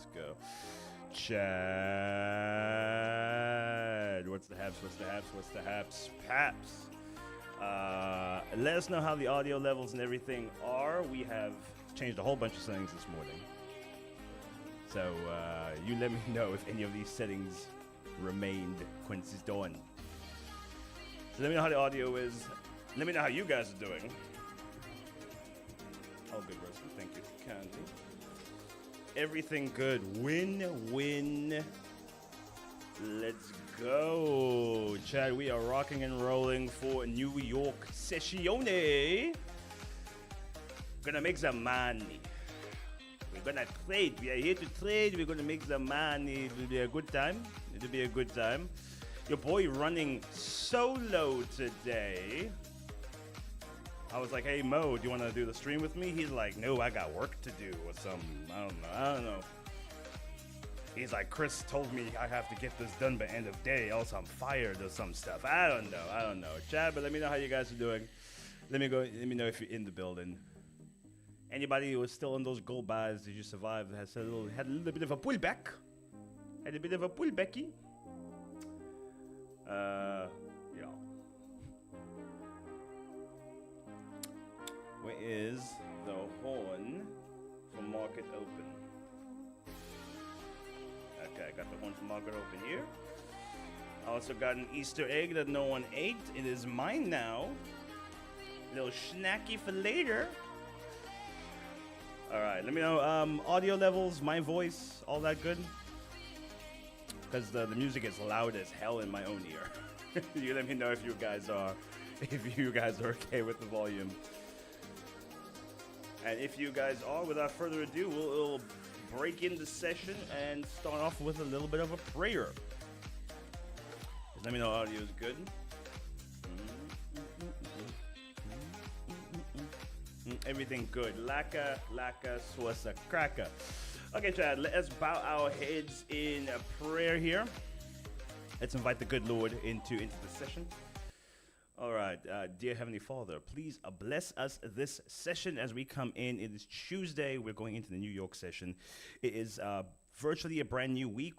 Let's go. Chad. What's the haps? What's the haps? What's the haps? Paps. Let us know how the audio levels and everything are. We have changed a whole bunch of settings this morning. So you let me know if any of these settings remained consistent. So let me know how the audio is. Let me know how you guys are doing. Oh, good, Rosie. Thank you, Candy. Everything good. Win. Let's go. Chad, we are rocking and rolling for New York Sessione. Gonna make some money. We're gonna trade. We are here to trade. We're gonna make some money. It will be a good time. It'll be a good time. Your boy running solo today. I was like, hey, Mo, do you want to do the stream with me? He's like, no, I got work to do or something. I don't know. He's like, Chris told me I have to get this done by end of day, else I'm fired or some stuff. I don't know. Chad, but let me know how you guys are doing. Let me know if you're in the building. Anybody who was still in those gold buys, did you survive? Had a little bit of a pullback. Had a bit of a pullbacky. Yeah. Where is the horn for market open? Okay, I got the horn for market open here. I also got an Easter egg that no one ate. It is mine now. A little snacky for later. All right, let me know audio levels, my voice, all that good. Because the music is loud as hell in my own ear. You let me know if you guys are okay with the volume. And if you guys are, without further ado, we'll break in the session and start off with a little bit of a prayer. Just let me know audio is good. Everything good. Laka, swassa, cracker. Okay, Chad, let us bow our heads in a prayer here. Let's invite the good Lord into the session. All right, dear Heavenly Father, please bless us this session as we come in. It is Tuesday. We're going into the New York session. It is virtually a brand new week.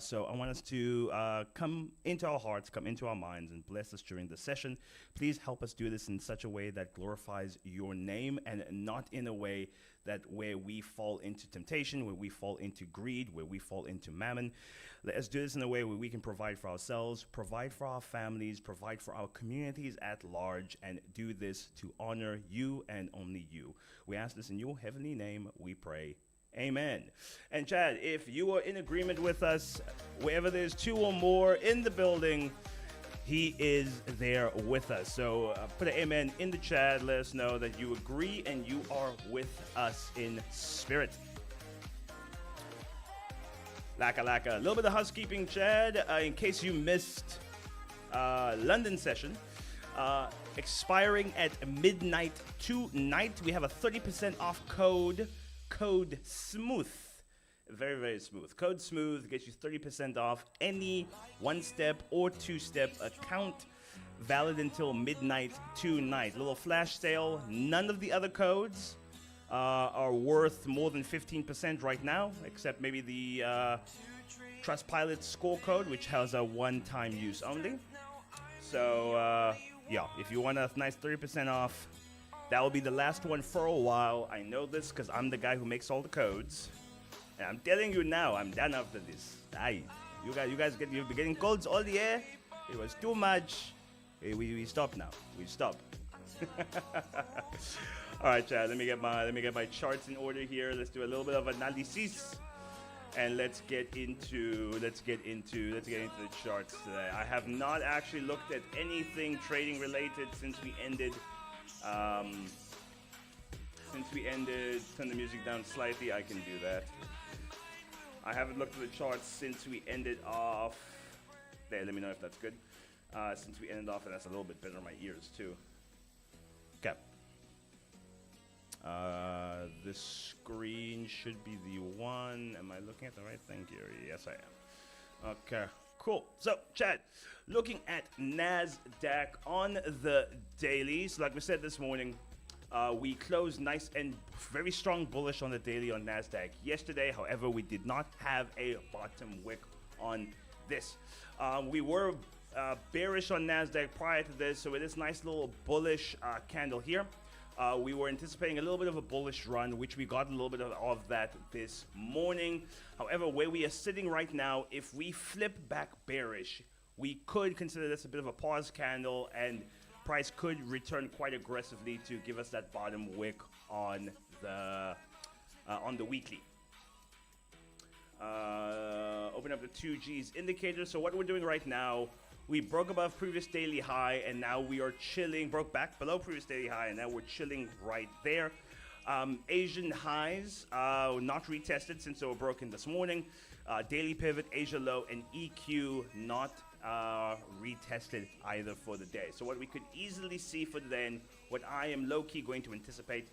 So I want us to come into our hearts, come into our minds, and bless us during the session. Please help us do this in such a way that glorifies your name and not in a way that where we fall into temptation, where we fall into greed, where we fall into mammon. Let us do this in a way where we can provide for ourselves, provide for our families, provide for our communities at large, and do this to honor you and only you. We ask this in your heavenly name, we pray. Amen. And Chad, if you are in agreement with us, wherever there's two or more in the building, he is there with us. So put an amen in the chat. Let us know that you agree and you are with us in spirit. Laka. A little bit of housekeeping, Chad. In case you missed London session, expiring at midnight tonight, we have a 30% off code SMOOTH. Very, very smooth. Code SMOOTH gets you 30% off any one-step or two-step account, valid until midnight tonight. Little flash sale. None of the other codes are worth more than 15% right now, except maybe the Trustpilot score code, which has a one-time use only. So, yeah, if you want a nice 30% off, that will be the last one for a while. I know this because I'm the guy who makes all the codes. And I'm telling you now, I'm done after this. Aye. You guys you've been getting codes all the year. It was too much. We stop now. We stop. All right, Chad. Let me get my charts in order here. Let's do a little bit of analysis, and let's get into the charts today. I have not actually looked at anything trading related since we ended. Turn the music down slightly. I can do that. I haven't looked at the charts since we ended off. There, let me know if that's good. Since we ended off, and that's a little bit better in my ears too. Okay. The screen should be the one. Am I looking at the right thing here? Yes, I am. Okay, cool. So, Chad, looking at NASDAQ on the daily. So like we said this morning, We closed nice and very strong bullish on the daily on NASDAQ yesterday. However, we did not have a bottom wick on this. We were bearish on NASDAQ prior to this, so with this nice little bullish candle here, we were anticipating a little bit of a bullish run, which we got a little bit of that this morning. However, where we are sitting right now, if we flip back bearish, we could consider this a bit of a pause candle, and price could return quite aggressively to give us that bottom wick on the weekly. Open up the 2G's indicator. So what we're doing right now, we broke above previous daily high, and now we are chilling, broke back below previous daily high, and now we're chilling right there. Asian highs not retested since they were broken this morning. Daily pivot, Asia low, and EQ not retested either for the day. So what we could easily see for the day, and what I am low-key going to anticipate,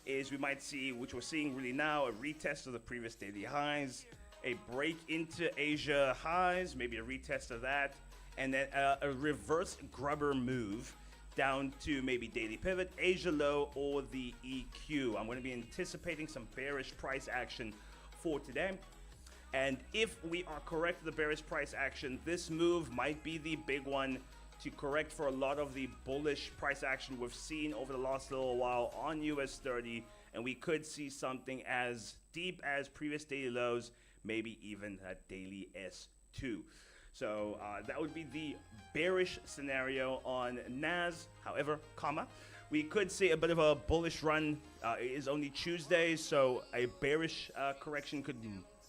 is we might see, which we're seeing really now, a retest of the previous daily highs, a break into Asia highs, maybe a retest of that, and then a reverse grubber move down to maybe daily pivot, Asia low, or the EQ. I'm going to be anticipating some bearish price action for today. And if we are correct with the bearish price action, this move might be the big one to correct for a lot of the bullish price action we've seen over the last little while on US 30, and we could see something as deep as previous daily lows, maybe even that daily S2. So that would be the bearish scenario on NAS. However, we could see a bit of a bullish run. It is only Tuesday, so a bearish correction could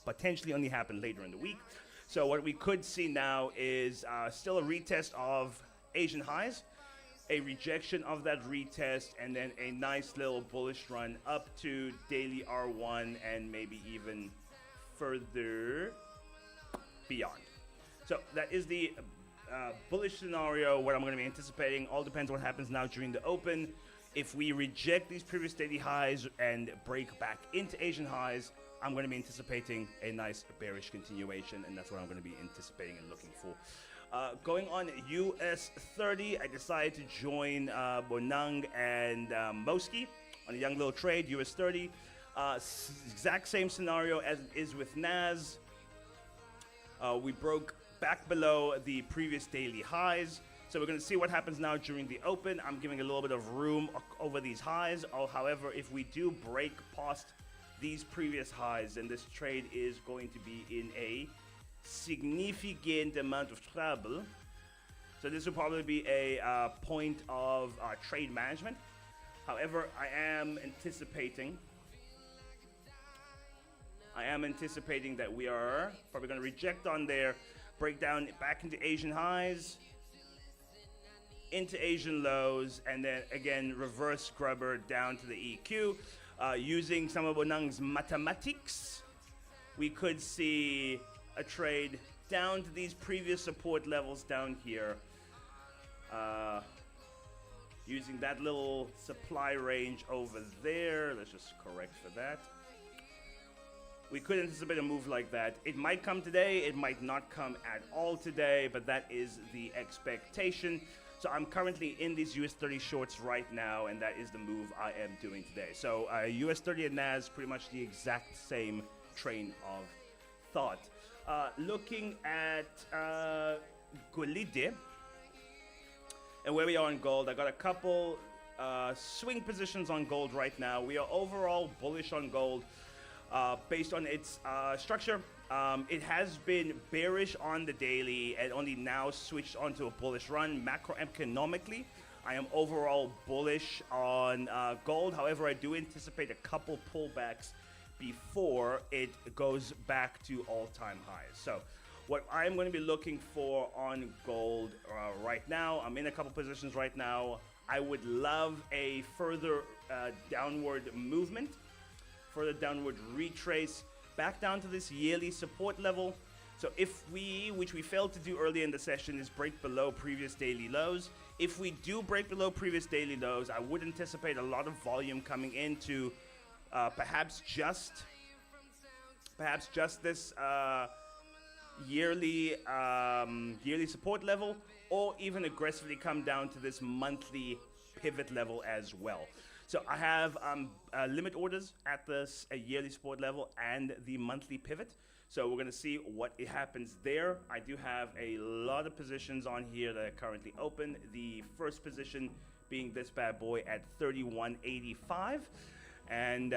potentially only happen later in the week. So what we could see now is still a retest of Asian highs, a rejection of that retest, and then a nice little bullish run up to daily R1 and maybe even further beyond. So that is the bullish scenario, what I'm going to be anticipating. All depends what happens now during the open. If we reject these previous daily highs and break back into Asian highs, I'm going to be anticipating a nice bearish continuation, and that's what I'm going to be anticipating and looking for. Going on US 30, I decided to join Bonang and Moski on a young little trade, US 30. Exact same scenario as it is with NAS. We broke back below the previous daily highs. So we're going to see what happens now during the open. I'm giving a little bit of room over these highs. However, if we do break past these previous highs, then this trade is going to be in a significant amount of trouble. So this will probably be a point of trade management. However, I am anticipating that we are probably going to reject on there, break down back into Asian highs, into Asian lows, and then again reverse scrubber down to the EQ. Using some of Bonang's mathematics, we could see a trade down to these previous support levels down here. Using that little supply range over there. Let's just correct for that. We could anticipate a move like that. It might come today, it might not come at all today, but that is the expectation. So I'm currently in these US 30 shorts right now, and that is the move I am doing today. So US 30 and NAS, pretty much the exact same train of thought. Looking at Golide and where we are on gold, I got a couple swing positions on gold right now. We are overall bullish on gold. Based on its structure, it has been bearish on the daily and only now switched onto a bullish run. Macroeconomically, I am overall bullish on gold. However, I do anticipate a couple pullbacks before it goes back to all-time highs. So what I'm going to be looking for on gold right now, I'm in a couple positions right now. I would love a further downward movement, further downward retrace back down to this yearly support level. So if we, which we failed to do earlier in the session, is break below previous daily lows. If we do break below previous daily lows, I would anticipate a lot of volume coming into perhaps just this yearly support level, or even aggressively come down to this monthly pivot level as well. So I have limit orders at this a yearly support level and the monthly pivot. So we're going to see what happens there. I do have a lot of positions on here that are currently open. The first position being this bad boy at 31.85. And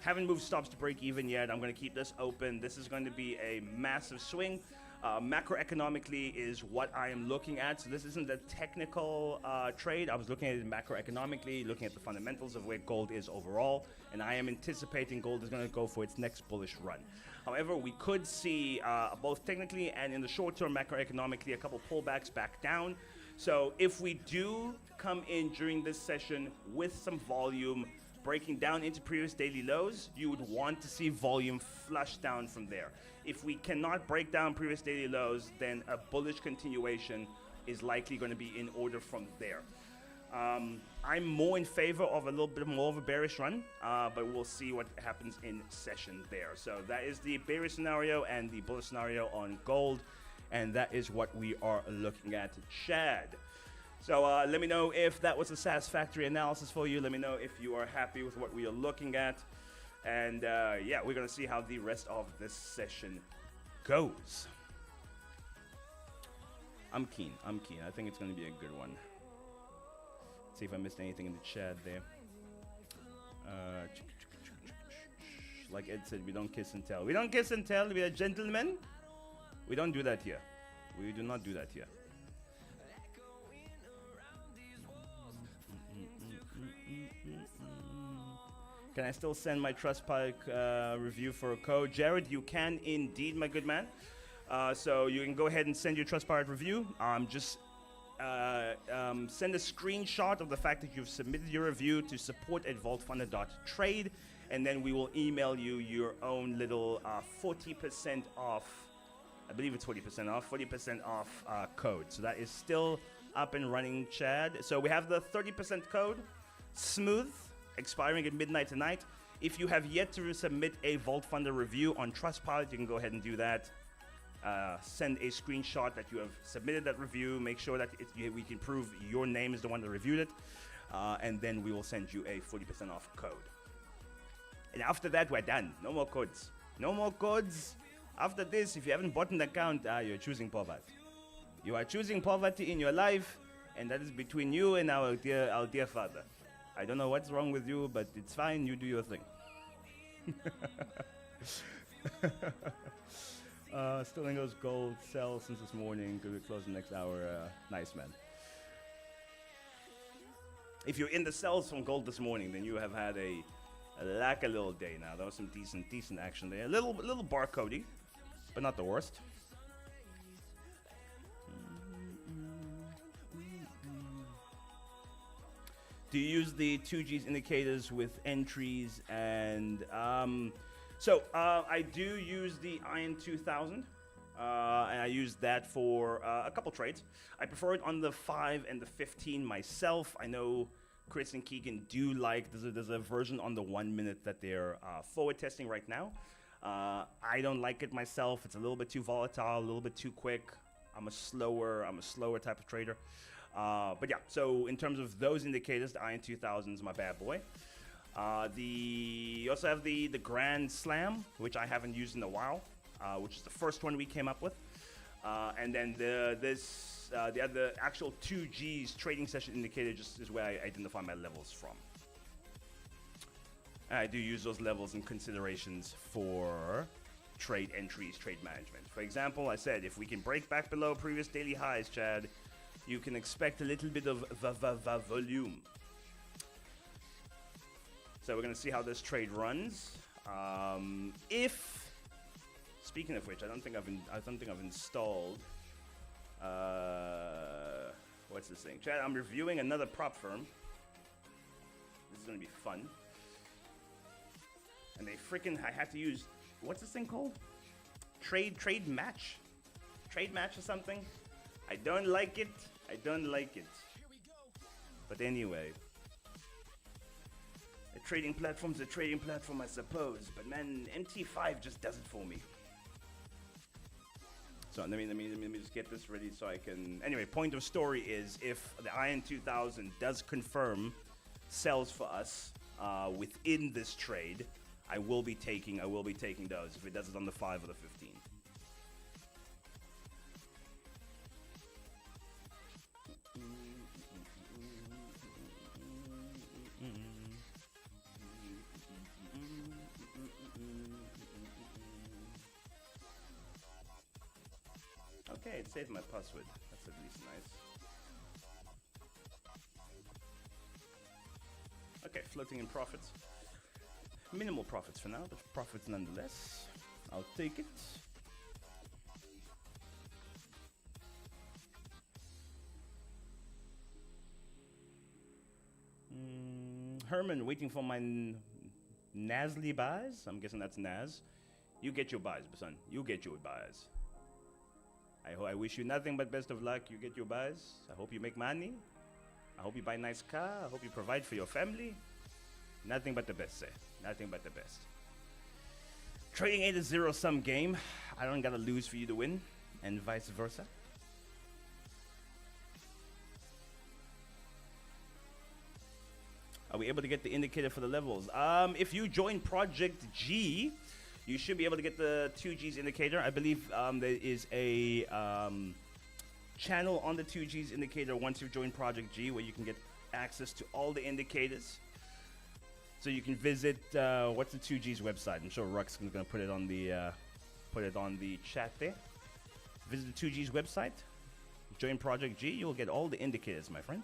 haven't moved stops to break even yet. I'm going to keep this open. This is going to be a massive swing. Macroeconomically is what I am looking at. So this isn't a technical trade. I was looking at it macroeconomically, looking at the fundamentals of where gold is overall. And I am anticipating gold is going to go for its next bullish run. However, we could see both technically and in the short term macroeconomically a couple pullbacks back down. So if we do come in during this session with some volume breaking down into previous daily lows, you would want to see volume flush down from there. If we cannot break down previous daily lows, then a bullish continuation is likely going to be in order from there. I'm more in favor of a little bit more of a bearish run, but we'll see what happens in session there. So that is the bearish scenario and the bullish scenario on gold, and that is what we are looking at, Chad. So let me know if that was a satisfactory analysis for you. Let me know if you are happy with what we are looking at. And yeah, we're going to see how the rest of this session goes. I'm keen. I think it's going to be a good one. Let's see if I missed anything in the chat there. Like Ed said, we don't kiss and tell. We don't kiss and tell. We are gentlemen. We don't do that here. We do not do that here. Can I still send my Trustpilot review for a code? Jared, you can indeed, my good man. So you can go ahead and send your Trustpilot review. Just send a screenshot of the fact that you've submitted your review to support@vaultfunder.trade, and then we will email you your own little 40% off. I believe it's 40% off code. So that is still up and running, Chad. So we have the 30% code, smooth, expiring at midnight tonight. If you have yet to submit a Vault Funder review on Trustpilot, you can go ahead and do that. Send a screenshot that you have submitted that review. Make sure that we can prove your name is the one that reviewed it. And then we will send you a 40% off code. And after that, we're done. No more codes. No more codes. After this, if you haven't bought an account, you're choosing poverty. You are choosing poverty in your life, and that is between you and our dear father. I don't know what's wrong with you, but it's fine. You do your thing. Still goes gold sell since this morning. Could close the next hour. Nice, man. If you're in the sells from gold this morning, then you have had a little day now. That was some decent action there. A little barcodey, but not the worst. Do you use the 2G's indicators with entries? And so I do use the Iron 2000, and I use that for a couple trades. I prefer it on the 5 and the 15 myself. I know Chris and Keegan do like, there's a version on the 1 minute that they're forward testing right now. I don't like it myself. It's a little bit too volatile, a little bit too quick. I'm a slower type of trader. But yeah, so in terms of those indicators, the Iron 2000 is my bad boy. You also have the Grand Slam, which I haven't used in a while, which is the first one we came up with. And then the other actual 2G's trading session indicator just is where I identify my levels from. And I do use those levels and considerations for trade entries, trade management. For example, I said if we can break back below previous daily highs, Chad, you can expect a little bit of volume. So we're going to see how this trade runs. Speaking of which, I don't think I've installed. What's this thing? Chad, I'm reviewing another prop firm. This is going to be fun. And I had to use, what's this thing called? Trade match or something. I don't like it. But anyway, a trading platform's a trading platform, I suppose. But man, MT5 just does it for me. So let me just get this ready so I can. Anyway, point of story is if the Iron 2000 does confirm sells for us within this trade, I will be taking those if it does it on the 5 or the 15. Okay, it saved my password. That's at least nice. Okay, floating in profits. Minimal profits for now, but profits nonetheless. I'll take it. Herman, waiting for my Nasly buys. I'm guessing that's Nas. You get your buys, son. You get your buys. I wish you nothing but best of luck. You get your buys. I hope you make money. I hope you buy a nice car. I hope you provide for your family. Nothing but the best, sir. Nothing but the best. Trading ain't a zero-sum game. I don't gotta lose for you to win, and vice versa. Are we able to get the indicator for the levels? If you join Project G, you should be able to get the 2G's indicator. I believe there is a channel on the 2G's indicator once you've joined Project G where you can get access to all the indicators. So you can visit what's the 2G's website? I'm sure Rux is going to put it on the chat there. Visit the 2G's website. Join Project G. You will get all the indicators, my friend.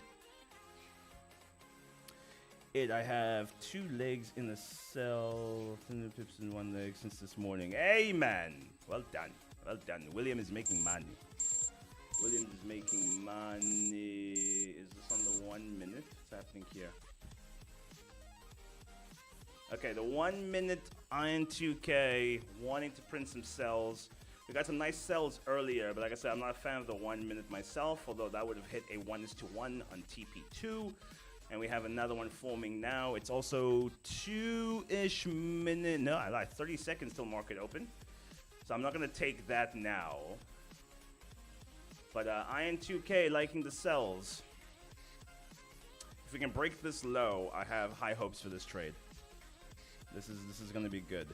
I have 2 legs in the cell, 10 pips in 1 leg since this morning. Hey, man. Well done. Well done. William is making money. William is making money. Is this on the 1 minute? What's happening here? Okay, the 1 minute Iron 2K wanting to print some cells. We got some nice cells earlier, but like I said, I'm not a fan of the 1 minute myself, although that would have hit a 1:1 on TP2. And we have another one forming now. It's also 2-ish minute. No, I lied. 30 seconds till market open. So I'm not going to take that now. But Iron 2K liking the sells. If we can break this low, I have high hopes for this trade. This is going to be good.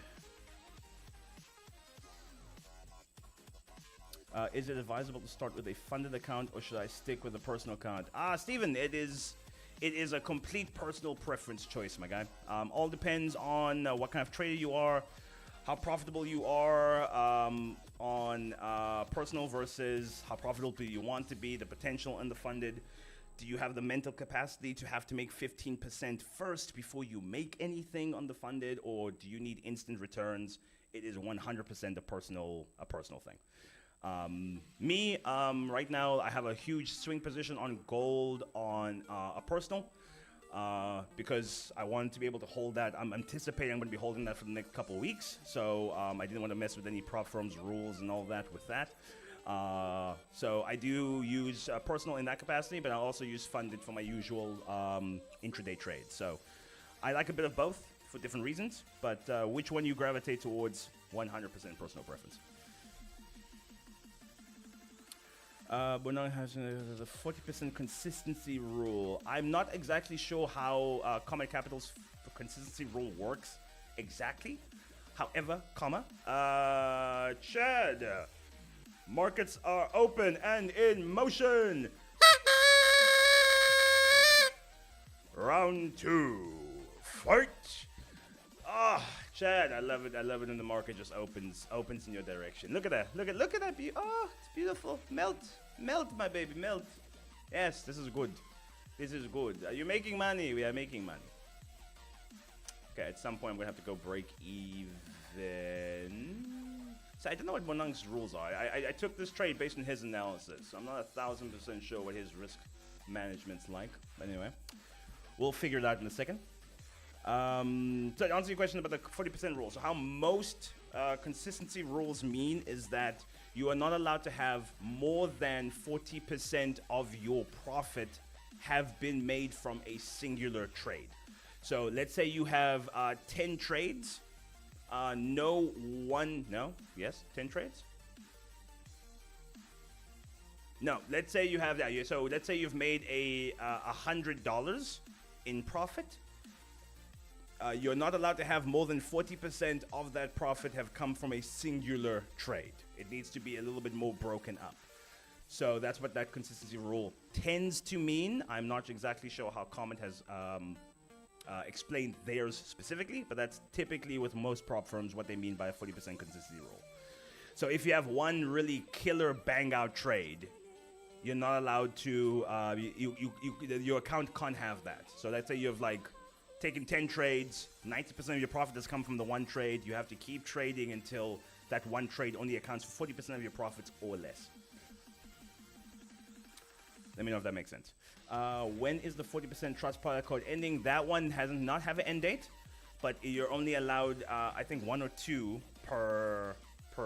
Is it advisable to start with a funded account or should I stick with a personal account? Steven, it is a complete personal preference choice, my guy. All depends on what kind of trader you are, how profitable you are on personal versus how profitable do you want to be, the potential and the funded. Do you have the mental capacity to have to make 15% first before you make anything on the funded, or do you need instant returns? It is 100% a personal thing. Right now, I have a huge swing position on gold on a personal because I wanted to be able to hold that. I'm anticipating I'm going to be holding that for the next couple of weeks, so I didn't want to mess with any prop firms rules and all that with that. So I do use personal in that capacity, but I also use funded for my usual intraday trade. So I like a bit of both for different reasons, but which one you gravitate towards, 100% personal preference. Bonang has the 40% consistency rule. I'm not exactly sure how Comet Capital's consistency rule works exactly. However, Chad, markets are open and in motion. Round 2, fight. Chad, I love it. I love it when the market just opens in your direction. Look at that. Look at that. It's beautiful. Melt, my baby, melt. Yes, this is good. This is good. Are you making money? We are making money. Okay, at some point I'm gonna have to go break even. So I don't know what Bonang's rules are. I took this trade based on his analysis. So I'm not 1,000% sure what his risk management's like. But anyway, we'll figure it out in a second. So to answer your question about the 40% rule, so how most consistency rules mean is that you are not allowed to have more than 40% of your profit have been made from a singular trade. So let's say you have 10 trades, 10 trades? No, let's say you have that. So let's say you've made $100 in profit, you're not allowed to have more than 40% of that profit have come from a singular trade. It needs to be a little bit more broken up. So that's what that consistency rule tends to mean. I'm not exactly sure how Comment has explained theirs specifically, but that's typically with most prop firms what they mean by a 40% consistency rule. So if you have one really killer bang out trade, you're not allowed to, your account can't have that. So let's say you have like taken 10 trades, 90% of your profit has come from the one trade. You have to keep trading until that one trade only accounts for 40% of your profits or less. Let me know if that makes sense. When is the 40% trust product code ending? That one not have an end date, but you're only allowed, I think, 1 or 2 per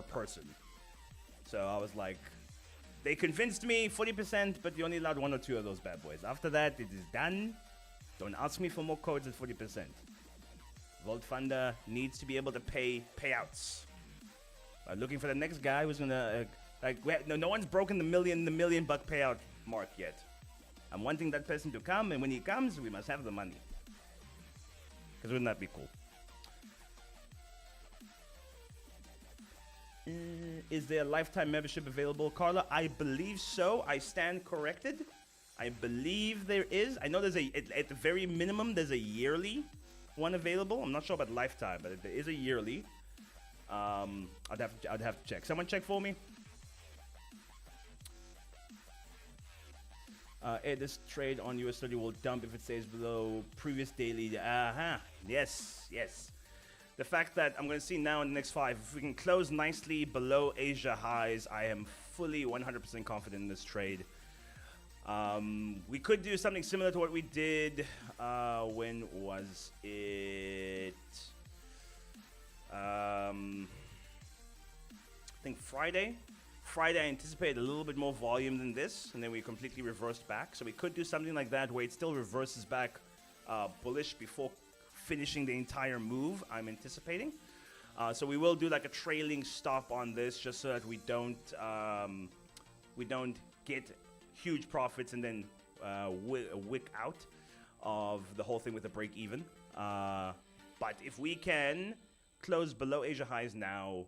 person. So I was like, they convinced me 40%, but you only allowed 1 or 2 of those bad boys. After that, it is done. Don't ask me for more codes at 40%. Vault Funder needs to be able to pay payouts. Looking for the next guy who's gonna no one's broken the million buck payout mark yet. I'm wanting that person to come, and when he comes, we must have the money. Because wouldn't that be cool? Is there a lifetime membership available, Carla? I believe so. I stand corrected. I believe there is. I know there's at the very minimum, there's a yearly one available. I'm not sure about lifetime, but there is a yearly. I'd have to check. Someone check for me. This trade on US 30 will dump if it stays below previous daily. Yes. The fact that I'm going to see now in the next 5, if we can close nicely below Asia highs, I am fully 100% confident in this trade. We could do something similar to what we did. When was it? I think Friday. I anticipated a little bit more volume than this, and then we completely reversed back. So we could do something like that where it still reverses back bullish before finishing the entire move, I'm anticipating. So we will do like a trailing stop on this just so that we don't get huge profits and then wick out of the whole thing with a break even. But if we can close below Asia highs now,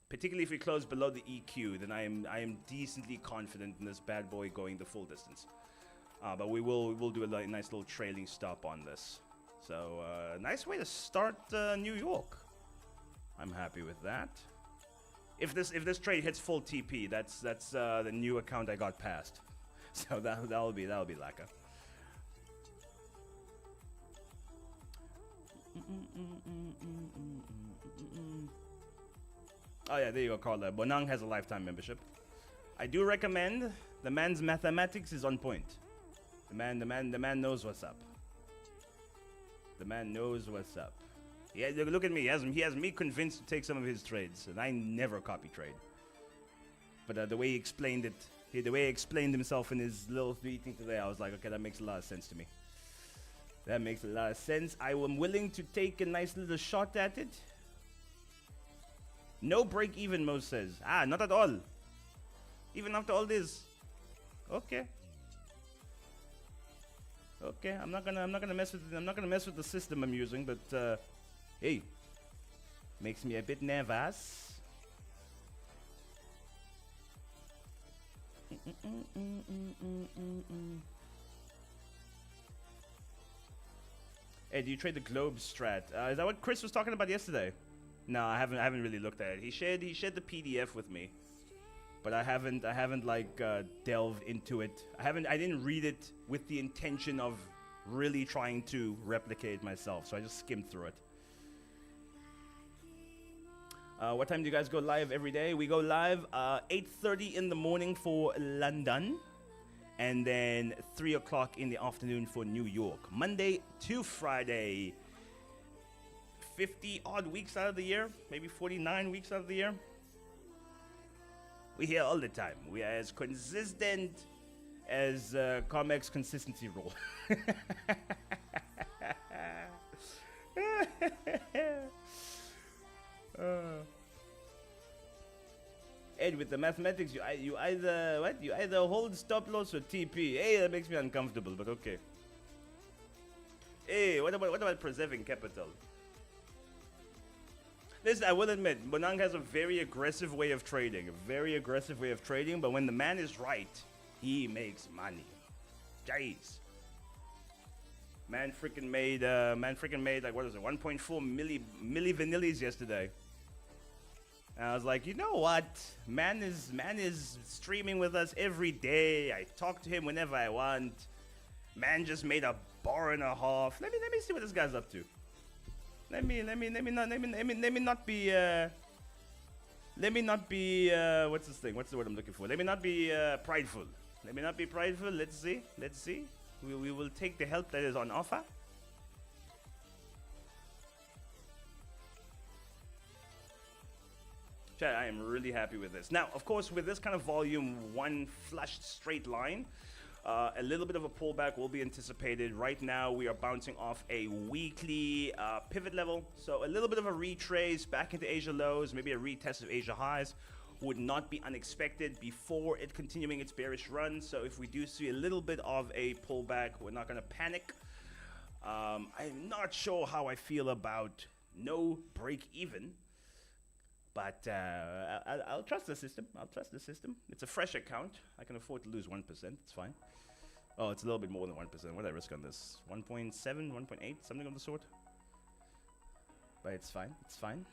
particularly if we close below the EQ, then I am decently confident in this bad boy going the full distance. But we'll do a nice little trailing stop on this. So nice way to start New York. I'm happy with that. If this trade hits full TP, that's the new account I got passed. So that'll be lacquer. Oh yeah, there you go, Carla. Bonang has a lifetime membership. I do recommend. The man's mathematics is on point. The man knows what's up. The man knows what's up. Yeah, look at me. He has me convinced to take some of his trades, and I never copy trade. But the way he explained it, the way he explained himself in his little meeting today, I was like, okay, that makes a lot of sense to me. That makes a lot of sense. I am willing to take a nice little shot at it. No break even, Mo says. Not at all. Even after all this. Okay. Okay, I'm not gonna mess with the system I'm using, but hey, makes me a bit nervous. Hey, do you trade the Globe strat? Is that what Chris was talking about yesterday? No, I haven't really looked at it. He shared the PDF with me, but I haven't like delved into it. I didn't read it with the intention of really trying to replicate it myself, so I just skimmed through it. What time do you guys go live every day? We go live 8:30 in the morning for London, and then 3 o'clock in the afternoon for New York. Monday to Friday. 50 odd weeks out of the year, maybe 49 weeks out of the year. We here all the time. We are as consistent as Comex consistency rule. Ed, with the mathematics, you either hold stop loss or TP. Hey, that makes me uncomfortable, but okay. Hey, what about preserving capital? Listen, I will admit, Bonang has a very aggressive way of trading. A very aggressive way of trading, but when the man is right, he makes money. Jeez. Man freaking made like, what was it, 1.4 milli vanillis yesterday. And I was like, you know what? Man is streaming with us every day. I talk to him whenever I want. Man just made a bar and a half. Let me see what this guy's up to. Let me not be what's this thing? What's the word I'm looking for? Let me not be prideful. Let me not be prideful. Let's see. We will take the help that is on offer. Chat, I am really happy with this. Now, of course, with this kind of volume, one flushed straight line, a little bit of a pullback will be anticipated. Right now, we are bouncing off a weekly pivot level. So a little bit of a retrace back into Asia lows, maybe a retest of Asia highs would not be unexpected before it continuing its bearish run. So if we do see a little bit of a pullback, we're not going to panic. I'm not sure how I feel about no break even. But I'll trust the system. It's a fresh account. I can afford to lose 1%. It's fine. Oh, it's a little bit more than 1%. What did I risk on this? 1.7, 1.8, something of the sort. But it's fine. It's fine.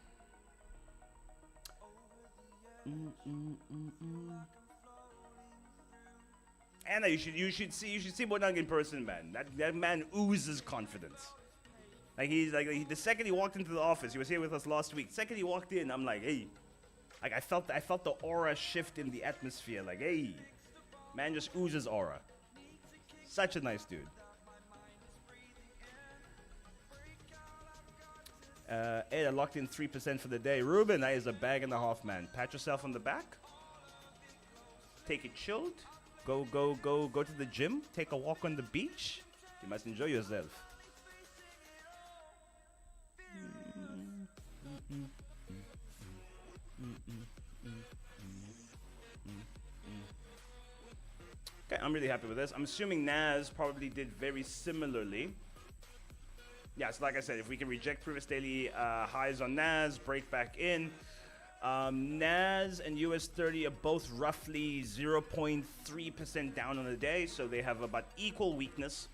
Anna, you should see Bonang in person, man. That man oozes confidence. Like the second he walked into the office, he was here with us last week. Second he walked in, I'm like, hey, like I felt the aura shift in the atmosphere. Like, hey, man just oozes aura. Such a nice dude. Ed, I locked in 3% for the day. Ruben, that is a bag and a half, man. Pat yourself on the back. Take it chilled. Go to the gym. Take a walk on the beach. You must enjoy yourself. Okay, I'm really happy with this. I'm assuming NAS probably did very similarly. Yeah, so like I said, if we can reject previous daily highs on NAS, break back in. NAS and US 30 are both roughly 0.3% down on the day, so they have about equal weakness.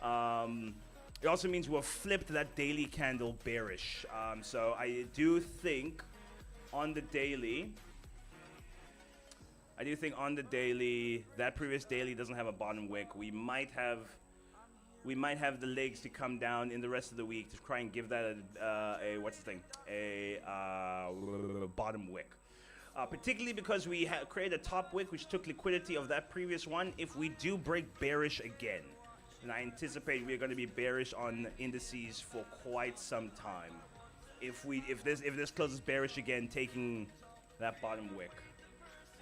It also means we'll flip that daily candle bearish. So I do think on the daily, that previous daily doesn't have a bottom wick. We might have the legs to come down in the rest of the week to try and give that a bottom wick. Particularly because we created a top wick which took liquidity of that previous one. If we do break bearish again, and I anticipate we're going to be bearish on indices for quite some time. If this closes bearish again, taking that bottom wick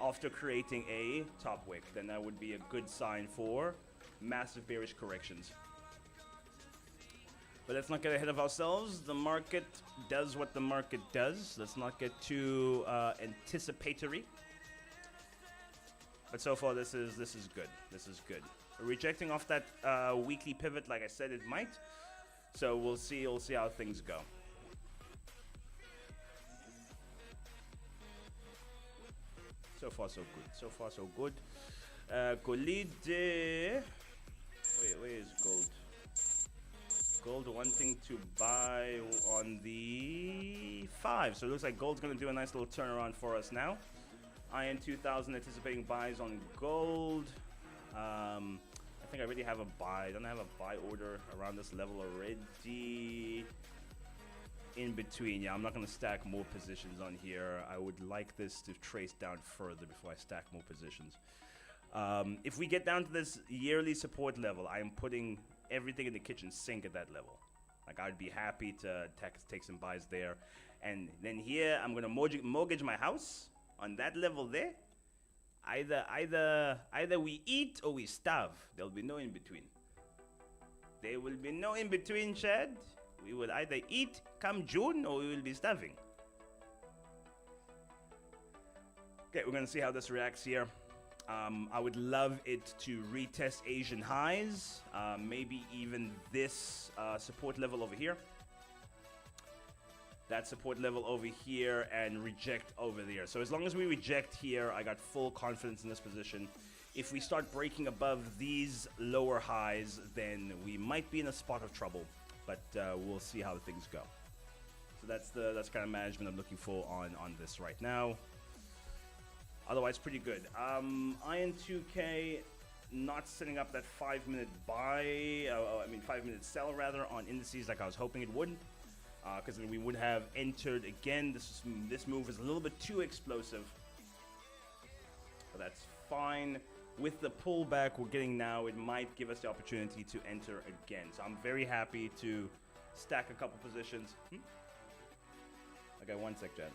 after creating a top wick, then that would be a good sign for massive bearish corrections. But let's not get ahead of ourselves. The market does what the market does. Let's not get too anticipatory. But so far, this is good. This is good. Rejecting off that weekly pivot, like I said, it might. So we'll see. We'll see how things go. So far, so good. So far, so good. Golide. Wait, where is gold? Gold wanting to buy on the 5. So it looks like gold's going to do a nice little turnaround for us now. IN 2000 anticipating buys on gold. I think I already have a buy. Don't I have a buy order around this level already? In between, yeah, I'm not going to stack more positions on here. I would like this to trace down further before I stack more positions. If we get down to this yearly support level, I am putting everything in the kitchen sink at that level. Like, I'd be happy to take some buys there. And then here, I'm going to mortgage my house on that level there. Either we eat or we starve. There'll be no in between. There will be no in between, Chad. We will either eat come June or we will be starving. Okay, we're going to see how this reacts here. I would love it to retest Asian highs, maybe even this support level over here. That support level over here and reject over there. So as long as we reject here, I got full confidence in this position. If we start breaking above these lower highs, then we might be in a spot of trouble, but we'll see how things go. So that's kind of management I'm looking for on this right now. Otherwise, pretty good. Iron 2K not setting up that 5-minute buy, 5-minute sell rather on indices like I was hoping it would. Because then we would have entered again. This move is a little bit too explosive, but that's fine. With the pullback we're getting now, it might give us the opportunity to enter again. So I'm very happy to stack a couple positions. Okay, one sec, Jen.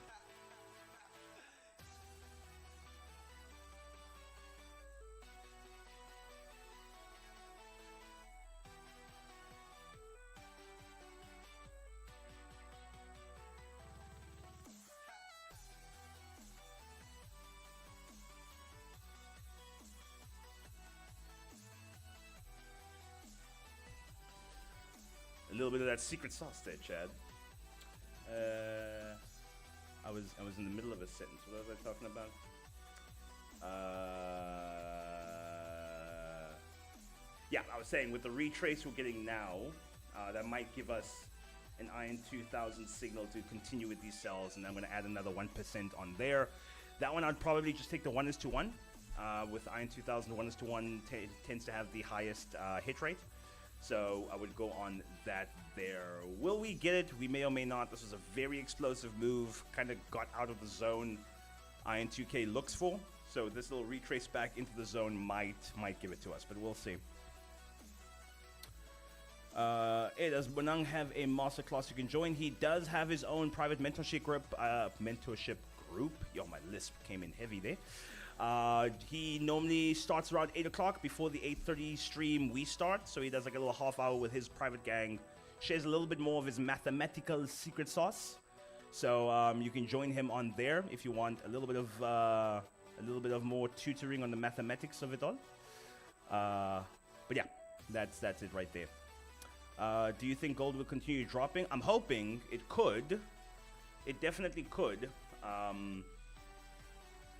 A little bit of that secret sauce there, Chad. I was in the middle of a sentence. What was I talking about? Yeah, I was saying with the retrace we're getting now, that might give us an Iron 2000 signal to continue with these sells, and I'm going to add another 1% on there. That one I'd probably just take the 1:1. With Iron 2000, 1:1 tends to have the highest hit rate. So I would go on that there. Will we get it? We may or may not. This was a very explosive move. Kind of got out of the zone Iron 2K looks for. So this little retrace back into the zone might give it to us, but we'll see. Hey, does Bonang have a masterclass you can join? He does have his own private mentorship group. Yo, my lisp came in heavy there. He normally starts around 8 o'clock before the 8:30 stream we start. So he does like a little half hour with his private gang. Shares a little bit more of his mathematical secret sauce. So you can join him on there if you want a little bit of more tutoring on the mathematics of it all. But yeah, that's it right there. Do you think gold will continue dropping? I'm hoping it could. It definitely could.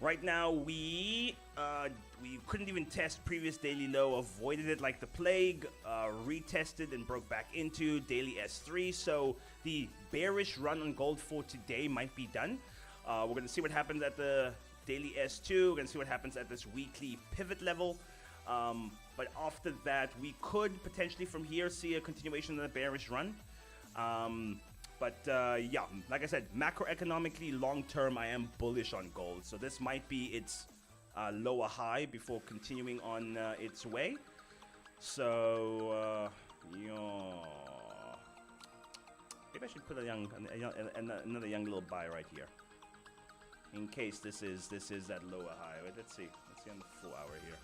Right now, we couldn't even test previous daily low, avoided it like the plague, retested and broke back into daily S3. So the bearish run on gold for today might be done. We're going to see what happens at the daily S2. We're going to see what happens at this weekly pivot level. But after that, we could potentially from here see a continuation of the bearish run. But yeah, like I said, macroeconomically, long term, I am bullish on gold. So this might be its lower high before continuing on its way. So, maybe I should put another young little buy right here, in case this is that lower high. Wait, let's see on the 4 hour here.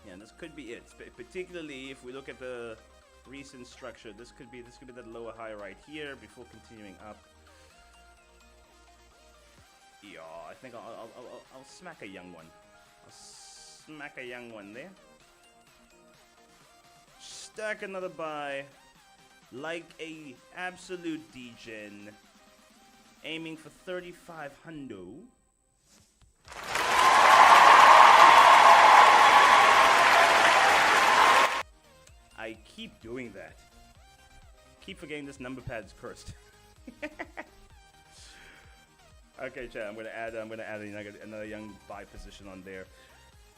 Yeah, this could be it. Particularly if we look at the recent structure, this could be that lower high right here before continuing up. Yeah, I think I'll smack a young one. I'll smack a young one there. Stack another buy, like a absolute degen, aiming for 3,500. I keep doing that. Keep forgetting this number pad's cursed. Okay, chat. I'm gonna add another young buy position on there.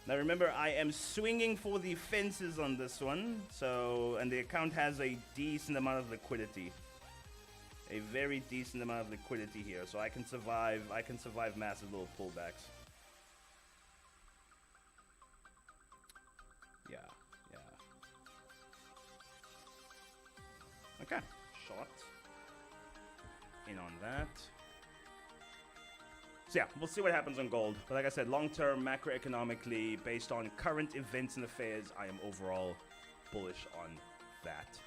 Now remember, I am swinging for the fences on this one. So, and the account has a decent amount of liquidity, a very decent amount of liquidity here. So I can survive massive little pullbacks. Yeah. Okay, short in on that. So yeah, we'll see what happens on gold. But like I said, long-term, macroeconomically, based on current events and affairs, I am overall bullish on that.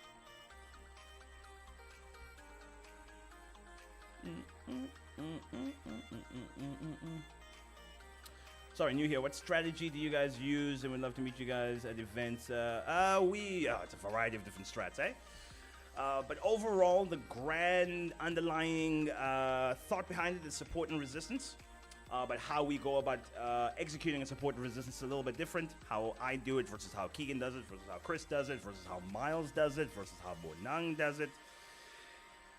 Sorry, new here. What strategy do you guys use? And we'd love to meet you guys at events. It's a variety of different strats, eh? But overall, the grand underlying thought behind it is support and resistance. But how we go about executing a support and resistance is a little bit different. How I do it versus how Keegan does it, versus how Chris does it, versus how Miles does it, versus how Bonang does it.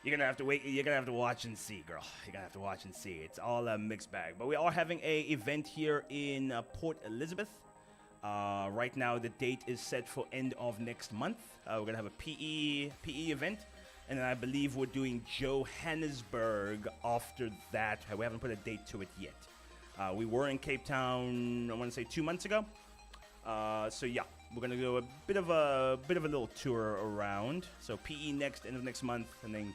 You're gonna have to wait. You're gonna have to watch and see, girl. You're gonna have to watch and see. It's all a mixed bag. But we are having a event here in Port Elizabeth. Right now, the date is set for end of next month. We're gonna have a PE event, and then I believe we're doing Johannesburg after that. We haven't put a date to it yet. We were in Cape Town, I want to say 2 months ago. So yeah, we're gonna do a bit of a little tour around. So PE next, end of next month, and then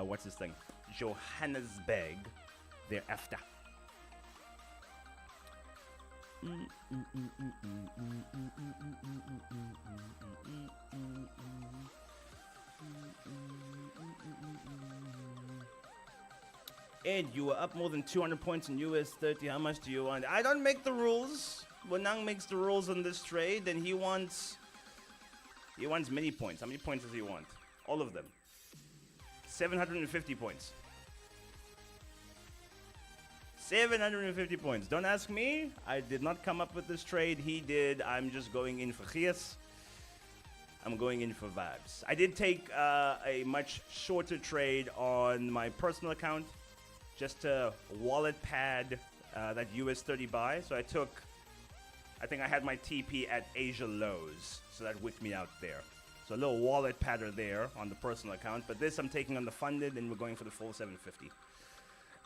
what's this thing? Johannesburg thereafter. Ed, you were up more than 200 points in US 30. How much do you want? I don't make the rules. Bonang makes the rules on this trade, and he wants many points. How many points does he want? All of them. 750 points. 750 points. Don't ask me. I did not come up with this trade. He did. I'm just going in for Gies. I'm going in for vibes. I did take a much shorter trade on my personal account, just to wallet pad that US 30 buy. So I think I had my TP at Asia lows, so that whipped me out there. So a little wallet patter there on the personal account, but this I'm taking on the funded, and we're going for the full 750.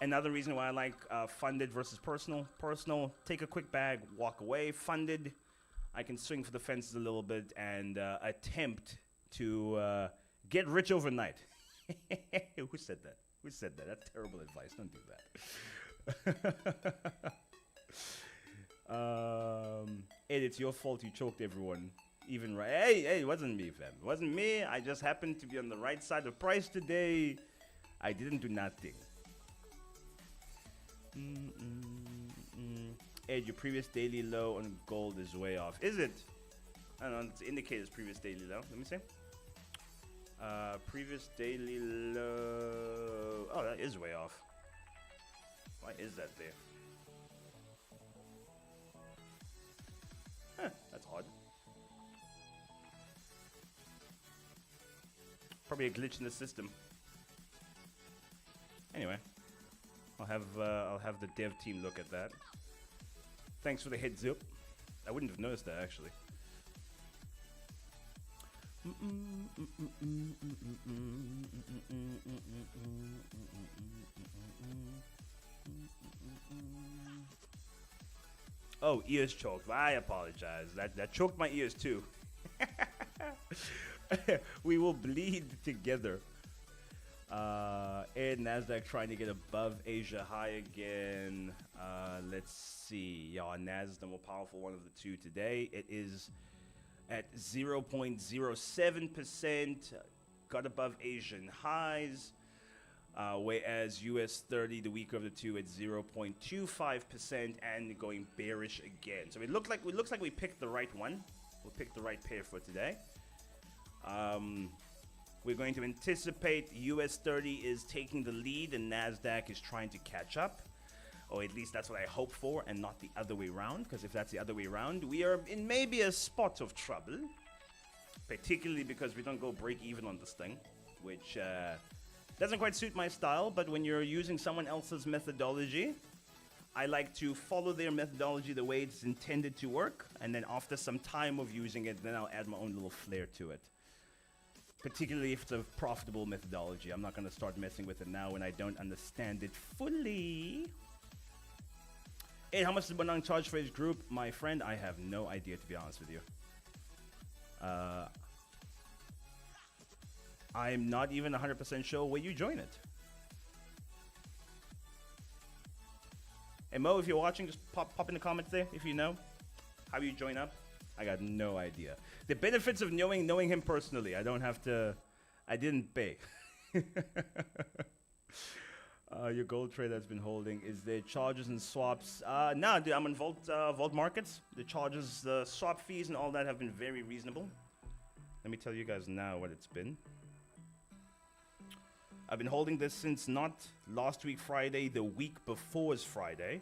Another reason why I like funded versus personal. Personal, take a quick bag, walk away. Funded, I can swing for the fences a little bit and attempt to get rich overnight. Who said that? Who said that? That's terrible advice. Don't do that. Ed, it's your fault you choked everyone. Even right. Hey, it wasn't me, fam. It wasn't me. I just happened to be on the right side of price today. I didn't do nothing. Ed, your previous daily low on gold is way off. Is it? I don't know. It's indicated as previous daily low. Let me see. Previous daily low. Oh, that is way off. Why is that there? Huh, that's odd. Probably a glitch in the system. Anyway, I'll have the dev team look at that. Thanks for the heads up. I wouldn't have noticed that actually. Oh, ears choked. I apologize. That choked my ears too. We will bleed together. And NASDAQ trying to get above Asia high again. Let's see. Yeah, NASDAQ the more powerful one of the two today. It is at 0.07%. Got above Asian highs. Whereas US 30, the weaker of the two, at 0.25% and going bearish again. So it looks like we picked the right one. We picked the right pair for today. We're going to anticipate US 30 is taking the lead and NASDAQ is trying to catch up. Or at least that's what I hope for, and not the other way around. Because if that's the other way around, we are in maybe a spot of trouble. Particularly because we don't go break even on this thing, which doesn't quite suit my style. But when you're using someone else's methodology, I like to follow their methodology the way it's intended to work. And then after some time of using it, then I'll add my own little flair to it. Particularly if it's a profitable methodology. I'm not going to start messing with it now when I don't understand it fully. Hey, how much does Bonang charge for his group? My friend, I have no idea, to be honest with you. I'm not even 100% sure where you join it. Hey Mo, if you're watching, just pop in the comments there if you know how you join up. I got no idea. The benefits of knowing him personally. I don't have to. I didn't pay. Your gold trade that's been holding, is there charges and swaps? No, dude, I'm on Vault Markets. The charges, the swap fees and all that have been very reasonable. Let me tell you guys now what it's been. I've been holding this since not last week Friday, the week before's Friday.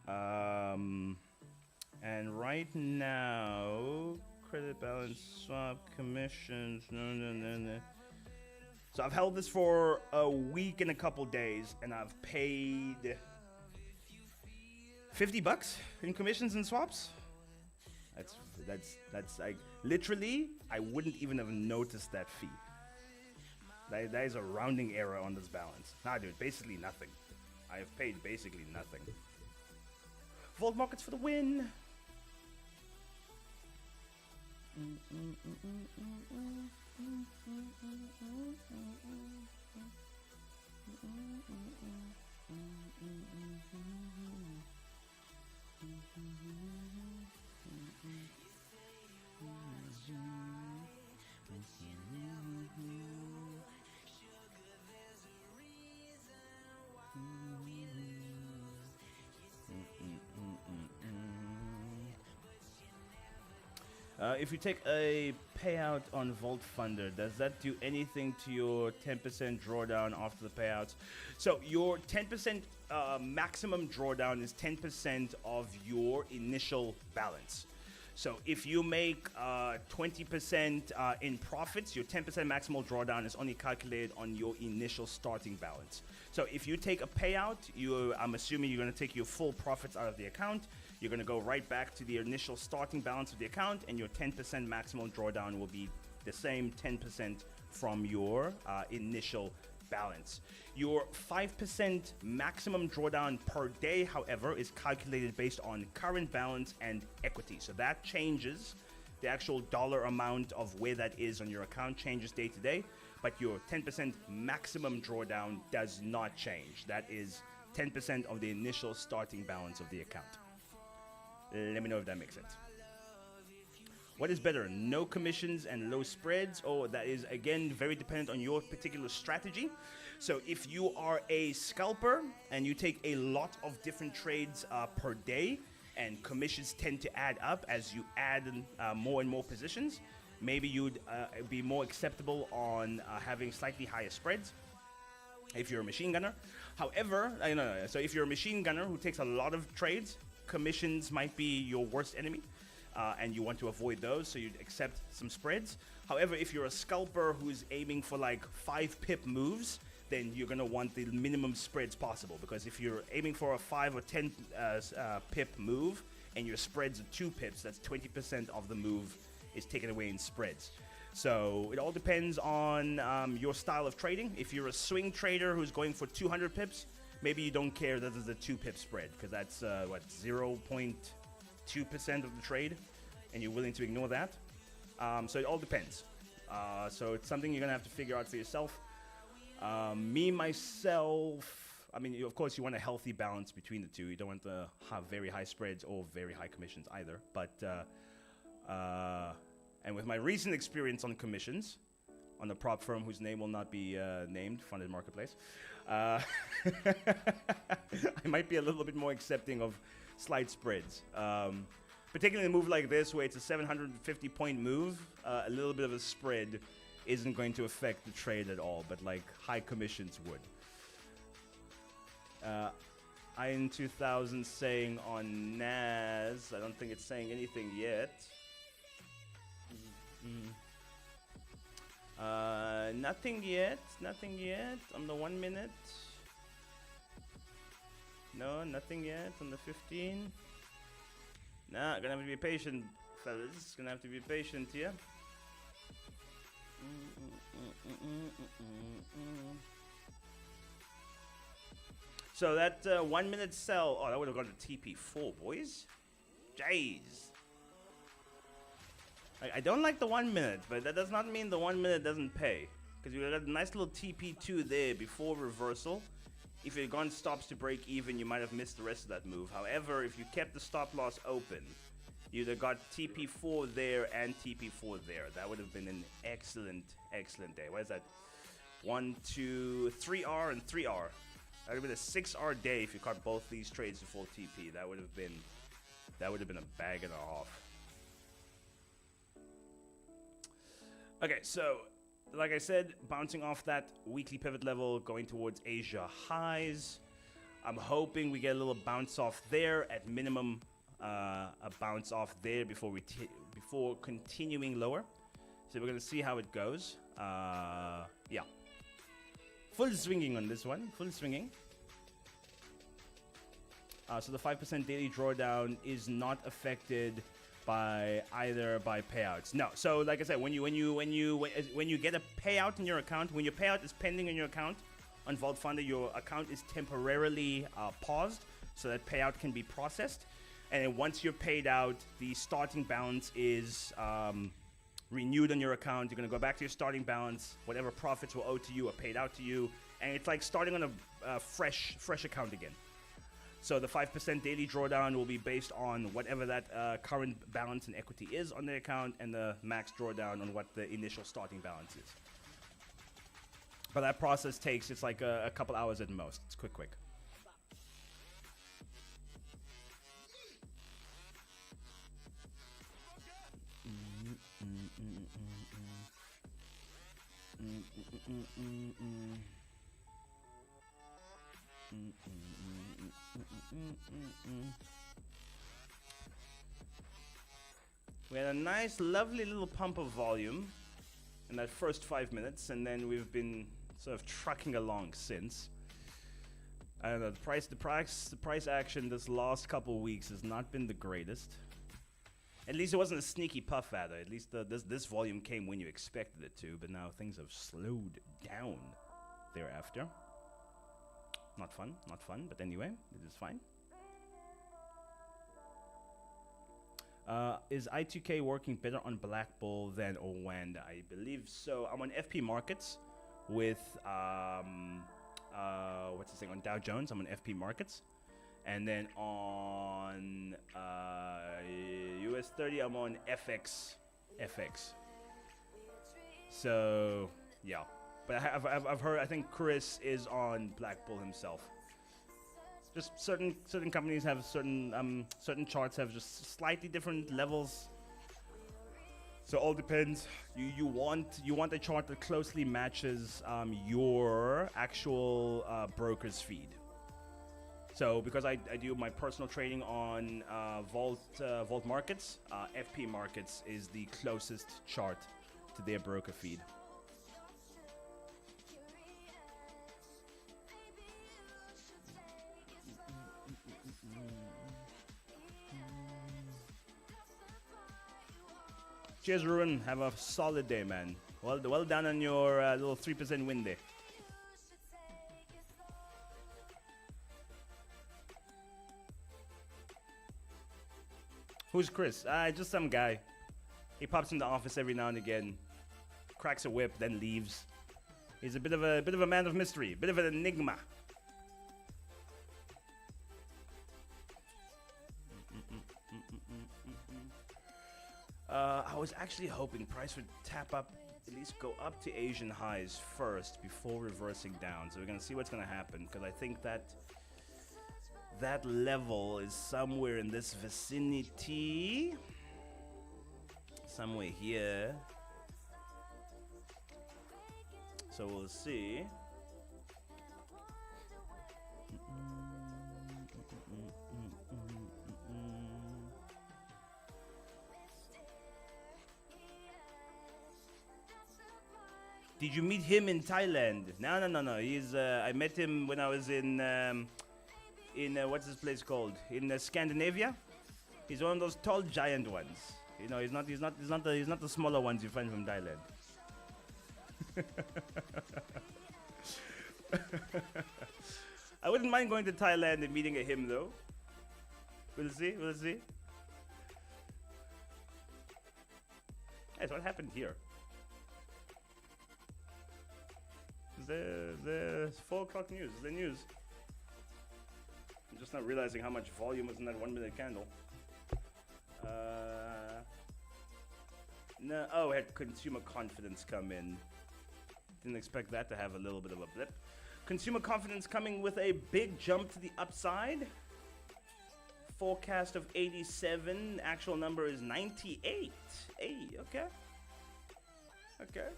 And right now, credit balance, swap, commissions, no. So I've held this for a week and a couple days, and I've paid $50 in commissions and swaps. That's like literally, I wouldn't even have noticed that fee. That is a rounding error on this balance. Nah, dude, basically nothing. I have paid basically nothing. Vault Markets for the win. If you take a payout on Vault Funder, does that do anything to your 10% drawdown after the payouts? So your 10% maximum drawdown is 10% of your initial balance. So if you make 20% in profits, your 10% maximal drawdown is only calculated on your initial starting balance. So if you take a payout, I'm assuming you're going to take your full profits out of the account. You're going to go right back to the initial starting balance of the account, and your 10% maximum drawdown will be the same 10% from your initial balance. Your 5% maximum drawdown per day, however, is calculated based on current balance and equity. So that changes. The actual dollar amount of where that is on your account changes day to day, but your 10% maximum drawdown does not change. That is 10% of the initial starting balance of the account. Let me know if that makes sense. What is better, no commissions and low spreads? Or that is, again, very dependent on your particular strategy. So if you are a scalper and you take a lot of different trades per day, and commissions tend to add up as you add more and more positions, maybe you'd be more acceptable on having slightly higher spreads if you're a machine gunner. However, so if you're a machine gunner who takes a lot of trades, commissions might be your worst enemy, and you want to avoid those, so you'd accept some spreads. However, if you're a scalper who's aiming for like 5 pip moves, then you're going to want the minimum spreads possible, because if you're aiming for a 5 or 10 pip move and your spreads are 2 pips, that's 20% of the move is taken away in spreads. So it all depends on your style of trading. If you're a swing trader who's going for 200 pips, maybe you don't care that there's a 2 pip spread, because that's 0.2% of the trade, and you're willing to ignore that. So it all depends. So it's something you're gonna have to figure out for yourself. Me, myself, I mean, of course you want a healthy balance between the two. You don't want to have very high spreads or very high commissions either. But, and with my recent experience on commissions, on a prop firm whose name will not be named, Funded Marketplace, I might be a little bit more accepting of slight spreads. Particularly a move like this, where it's a 750 point move, a little bit of a spread isn't going to affect the trade at all, but like high commissions would. In 2000 saying on NAS, I don't think it's saying anything yet. Nothing yet on the 1 minute. No, nothing yet on the 15. Nah, gonna have to be patient, fellas. Gonna have to be patient here. So that 1 minute sell, oh, that would have got a TP4, boys. Jeez. I don't like the 1 minute, but that does not mean the 1 minute doesn't pay. Because we got a nice little TP2 there before reversal. If it had gone stops to break even, you might have missed the rest of that move. However, if you kept the stop loss open, you'd have got TP4 there and TP4 there. That would have been an excellent, excellent day. What is that? 1, 2, 3R and 3R. That would have been a 6R day if you caught both these trades to full TP. That would have been a bag and a half. Okay, so like I said, bouncing off that weekly pivot level, going towards Asia highs. I'm hoping we get a little bounce off there at minimum, a bounce off there before continuing lower. So we're gonna see how it goes. Yeah, full swinging on this one, full swinging. So the 5% daily drawdown is not affected by payouts. No. So like I said, when you get a payout in your account, when your payout is pending in your account on Vault Funder, your account is temporarily paused so that payout can be processed. And then once you're paid out, the starting balance is renewed on your account. You're gonna go back to your starting balance. Whatever profits were owed to you are paid out to you, and it's like starting on a fresh account again. So the 5% daily drawdown will be based on whatever that current balance and equity is on the account, and the max drawdown on what the initial starting balance is. But that process takes, it's like a couple hours at most. It's quick. We had a nice, lovely little pump of volume in that first 5 minutes, and then we've been sort of trucking along since. I don't know, the price action this last couple of weeks has not been the greatest. At least it wasn't a sneaky puff at it. At least this volume came when you expected it to, but now things have slowed down thereafter. Not fun, but anyway, it is fine. Is I2K working better on Black Bull than OWAND? I believe so. I'm on FP Markets with, what's this thing, on Dow Jones. I'm on FP Markets. And then on US 30, I'm on FX. So, yeah. But I've heard, I think Chris is on Black Bull himself. Just certain companies have certain charts have just slightly different levels. So it all depends. You want a chart that closely matches your actual broker's feed. So because I do my personal trading on Vault Markets, FP Markets is the closest chart to their broker feed. Cheers, Ruin. Have a solid day, man. Well done on your little 3% win there. Who's Chris? Just some guy. He pops in the office every now and again, cracks a whip, then leaves. He's a bit of a man of mystery, bit of an enigma. I was actually hoping price would tap up, at least go up to Asian highs first before reversing down. So we're gonna see what's gonna happen, because I think that level is somewhere in this vicinity, somewhere here. So we'll see. Did you meet him in Thailand? No. He's I met him when I was in what's this place called? In Scandinavia. He's one of those tall giant ones. You know, he's not the smaller ones you find from Thailand. I wouldn't mind going to Thailand and meeting him though. We'll see. Hey, so what happened here? The 4 o'clock news, the news. I'm just not realizing how much volume was in that 1 minute candle. No, oh, had consumer confidence come in. Didn't expect that to have a little bit of a blip. Consumer confidence coming with a big jump to the upside. Forecast of 87. Actual number is 98. Hey, okay. Okay.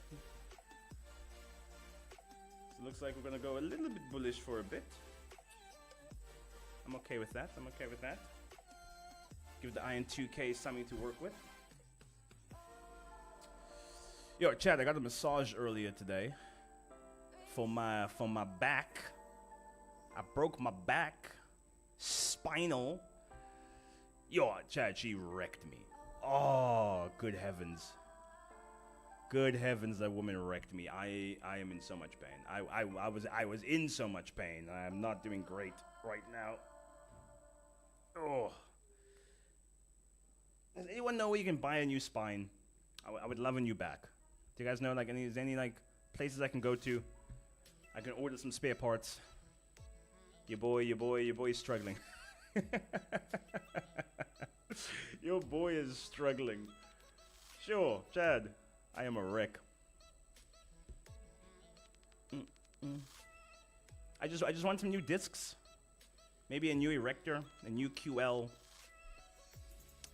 So looks like we're going to go a little bit bullish for a bit. I'm okay with that. I'm okay with that. Give the Iron 2K something to work with. Yo, Chad, I got a massage earlier today for my back. I broke my back. Spinal. Yo, Chad, she wrecked me. Oh, good heavens. Good heavens, that woman wrecked me. I am in so much pain. I was in so much pain. I am not doing great right now. Oh. Does anyone know where you can buy a new spine? I would love a new back. Do you guys know, like, any like places I can go to? I can order some spare parts. Your boy is struggling. Your boy is struggling. Sure, Chad, I am a wreck. I just want some new discs. Maybe a new erector, a new QL.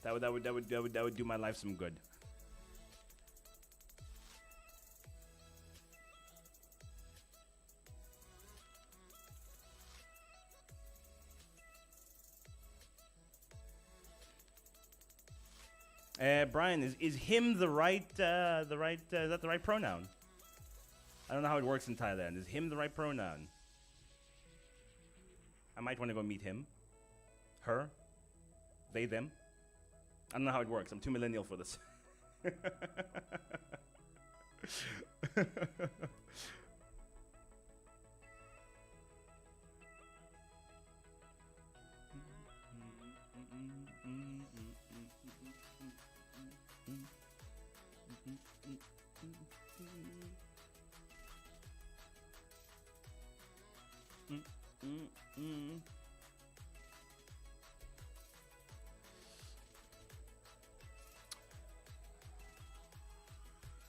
That would do my life some good. Brian, is him the right is that the right pronoun? I don't know how it works in Thailand. Is him the right pronoun? I might want to go meet him. Her. They, them. I don't know how it works. I'm too millennial for this.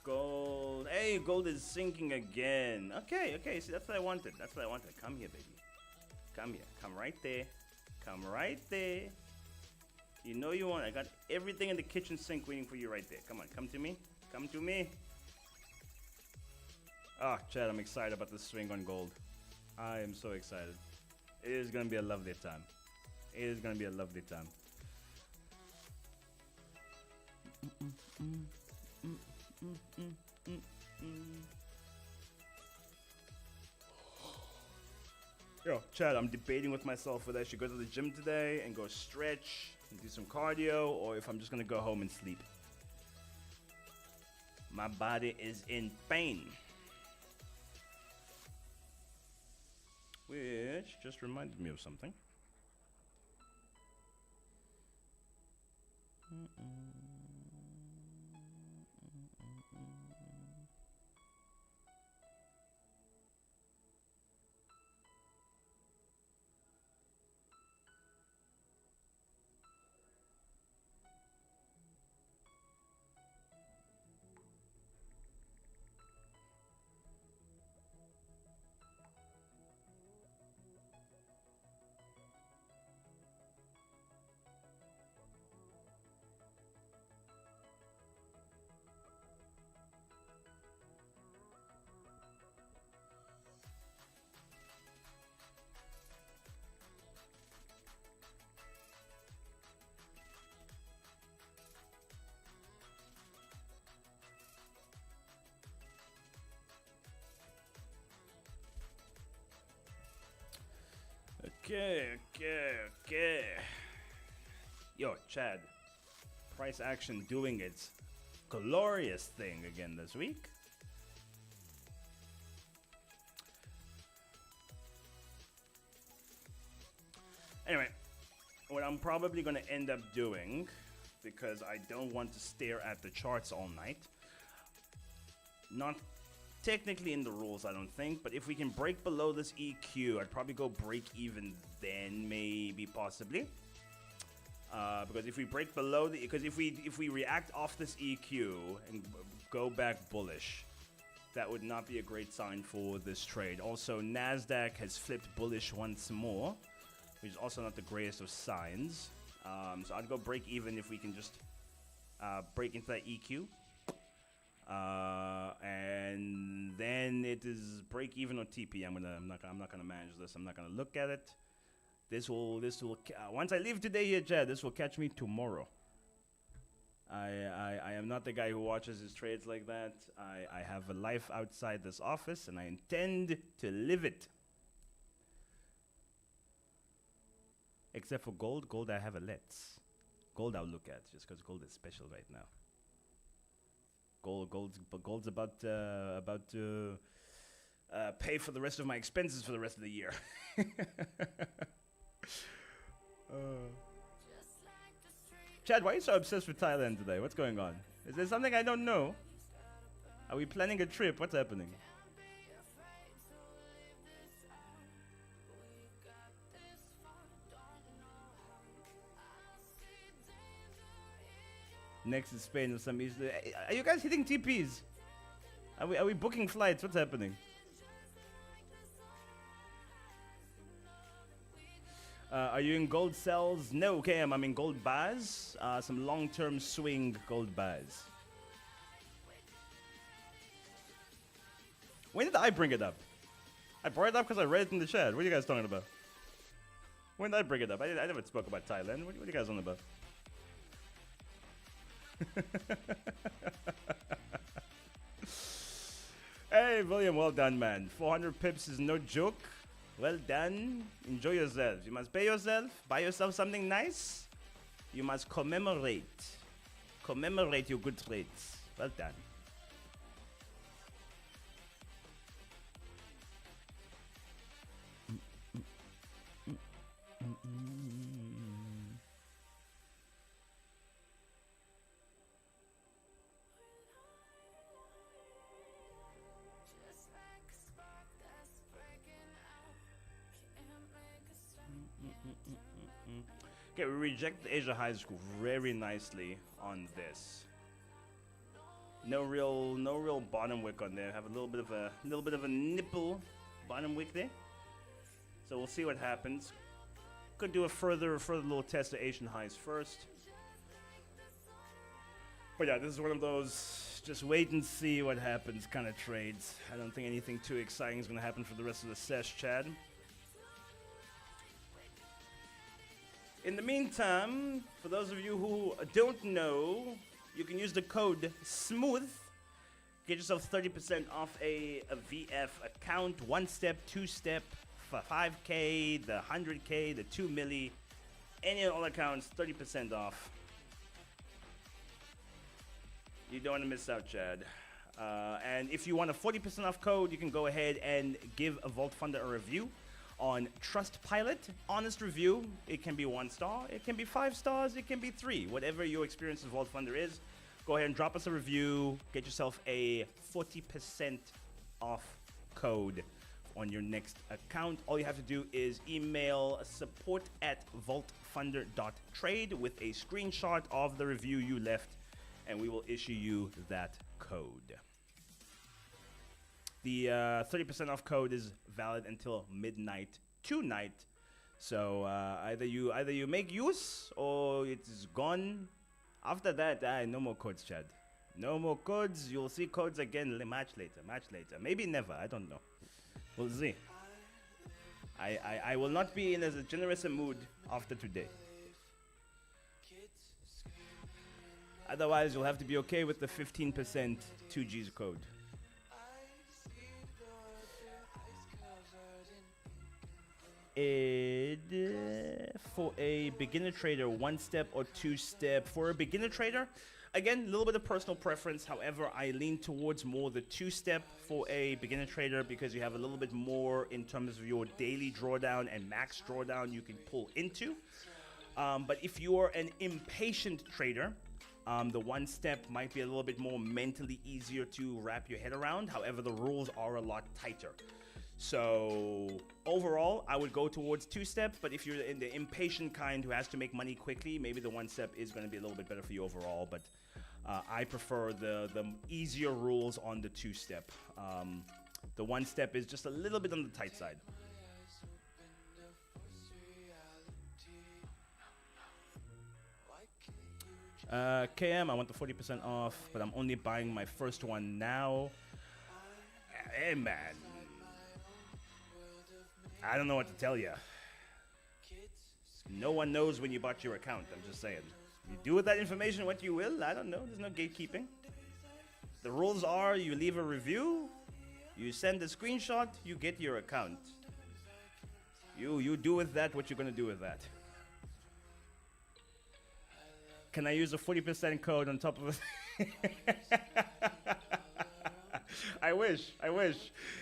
Gold. Hey, gold is sinking again. Okay, see, that's what I wanted. Come here, baby. Come here. Come right there. Come right there. You know you want. I got everything in the kitchen sink waiting for you right there. Come on, come to me. Come to me. Ah, Chad, I'm excited about this swing on gold. I am so excited. It is going to be a lovely time. It is going to be a lovely time. Yo, Chad, I'm debating with myself whether I should go to the gym today and go stretch and do some cardio, or if I'm just going to go home and sleep. My body is in pain. Which just reminded me of something. Okay. Yo, Chad. Price action doing its glorious thing again this week. Anyway, what I'm probably going to end up doing, because I don't want to stare at the charts all night, not technically in the rules, I don't think, but if we can break below this EQ, I'd probably go break even then, maybe, possibly. Because if we break below if we react off this EQ and go back bullish, that would not be a great sign for this trade. Also, NASDAQ has flipped bullish once more, which is also not the greatest of signs. So I'd go break even if we can just break into that EQ. And then it is break even or TP. I'm not gonna manage this. I'm not gonna look at it. This will once I leave today here, Chad, this will catch me tomorrow. I am not the guy who watches his trades like that. I have a life outside this office, and I intend to live it. Except for gold. Gold, I have a let's. Gold I'll look at, just because gold is special right now. Gold's about to pay for the rest of my expenses for the rest of the year. Chad, why are you so obsessed with Thailand today? What's going on? Is there something I don't know? Are we planning a trip? What's happening? Next is Spain or some East. Are you guys hitting TPs? Are we booking flights? What's happening? Are you in gold cells? No, KM, I'm in gold bars. Some long-term swing gold bars. When did I bring it up? I brought it up because I read it in the chat. What are you guys talking about? When did I bring it up? I never spoke about Thailand. What are you guys on about? Hey, William, well done, man. 400 pips is no joke. Well done. Enjoy yourself. You must pay yourself. Buy yourself something nice. You must commemorate. Commemorate your good trades. Well done. Okay, we reject the Asia highs very nicely on this. No real bottom wick on there. Have a little bit of a nipple bottom wick there. So we'll see what happens. Could do a further little test of Asian highs first. But yeah, this is one of those just wait and see what happens kind of trades. I don't think anything too exciting is going to happen for the rest of the sesh, Chad. In the meantime, for those of you who don't know, you can use the code SMOOTH. Get yourself 30% off a VF account. 1 step, 2 step, for 5K, the 100K, the 2 milli. Any and all accounts, 30% off. You don't want to miss out, Chad. And if you want a 40% off code, you can go ahead and give a Vault Funder a review on Trustpilot. Honest review. It can be 1 star, it can be 5 stars, it can be 3. Whatever your experience with Vault Funder is, go ahead and drop us a review. Get yourself a 40% off code on your next account. All you have to do is email support@vaultfunder.trade with a screenshot of the review you left, and we will issue you that code. The 30% off code is valid until midnight tonight. So either you make use or it is gone. After that, no more codes, Chad. No more codes. You'll see codes again much later. Maybe never. I don't know. We'll see. I will not be in as generous a mood after today. Otherwise, you'll have to be okay with the 15% 2G's code. For a beginner trader, 1 step or 2 step. For a beginner trader, again, a little bit of personal preference. However, I lean towards more the 2 step for a beginner trader because you have a little bit more in terms of your daily drawdown and max drawdown you can pull into. But if you're an impatient trader, the 1 step might be a little bit more mentally easier to wrap your head around. However, the rules are a lot tighter. So overall, I would go towards 2 step, but if you're in the impatient kind who has to make money quickly, maybe the 1 step is going to be a little bit better for you overall. But I prefer the easier rules on the two-step. The one-step is just a little bit on the tight side. KM, I want the 40% off, but I'm only buying my first one now. Hey, man. I don't know what to tell you. No one knows when you bought your account. I'm just saying. You do with that information what you will. I don't know. There's no gatekeeping. The rules are you leave a review, you send a screenshot, you get your account. You do with that what you're going to do with that. Can I use a 40% code on top of it? I wish.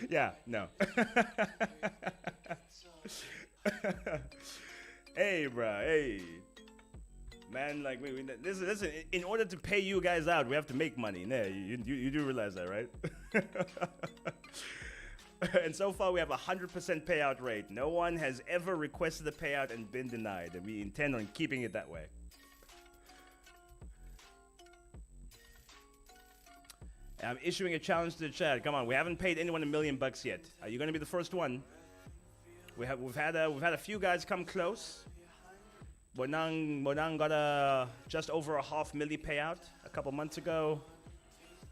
Yeah, no. Hey, bruh, hey. Man, like, listen, in order to pay you guys out, we have to make money. Nah, you do realize that, right? And so far, we have a 100% payout rate. No one has ever requested a payout and been denied, and we intend on keeping it that way. I'm issuing a challenge to the chat. Come on, we haven't paid anyone $1 million yet. Are you going to be the first one? We've had a few guys come close. Bonang got just over a $500,000 payout a couple months ago.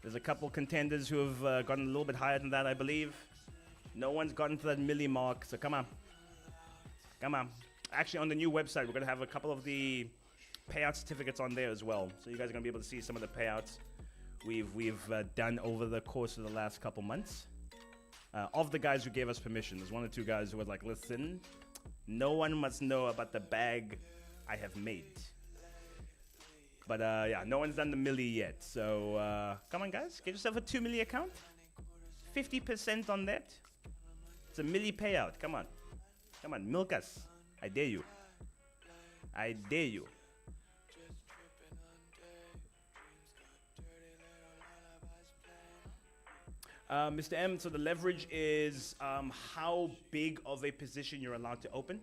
There's a couple contenders who have gotten a little bit higher than that, I believe. No one's gotten to that milli mark, so come on. Actually, on the new website, we're going to have a couple of the payout certificates on there as well. So you guys are going to be able to see some of the payouts we've done over the course of the last couple months. Of the guys who gave us permission, there's one or two guys who were like, listen, no one must know about the bag I have made. But yeah, no one's done the milli yet. So come on, guys, get yourself a 2 milli account. 50% on that. It's a milli payout. Come on, milk us. I dare you. Mr. M, so the leverage is how big of a position you're allowed to open.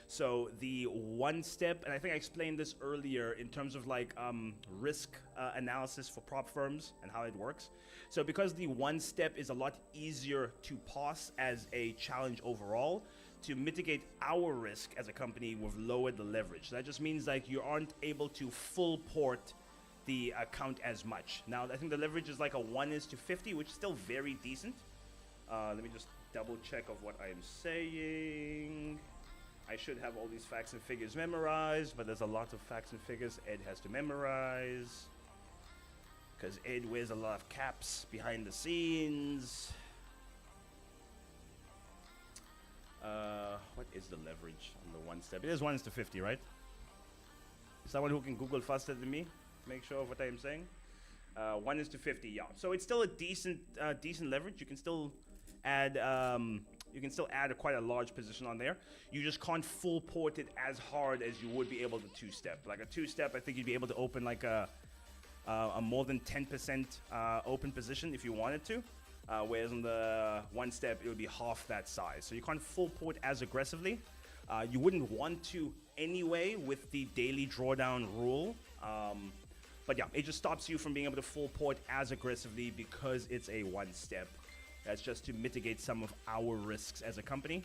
So the one step, and I think I explained this earlier in terms of like risk analysis for prop firms and how it works. So because the one step is a lot easier to pass as a challenge overall, to mitigate our risk as a company, we've lowered the leverage. So that just means like you aren't able to full port the account as much. Now, I think the leverage is like a 1:50, which is still very decent. Let me just double check of what I'm saying. I should have all these facts and figures memorized, but there's a lot of facts and figures Ed has to memorize because Ed wears a lot of caps behind the scenes. What is the leverage on the one step? It is 1:50, right? Someone who can Google faster than me? Make sure of what I am saying. 1:50, yeah. So it's still a decent leverage. You can still add quite a large position on there. You just can't full port it as hard as you would be able to two-step. Like a two-step, I think you'd be able to open like a more than 10% open position if you wanted to. Whereas on the one step, it would be half that size. So you can't full port as aggressively. You wouldn't want to anyway with the daily drawdown rule. But yeah, it just stops you from being able to full port as aggressively because it's a one step. That's just to mitigate some of our risks as a company.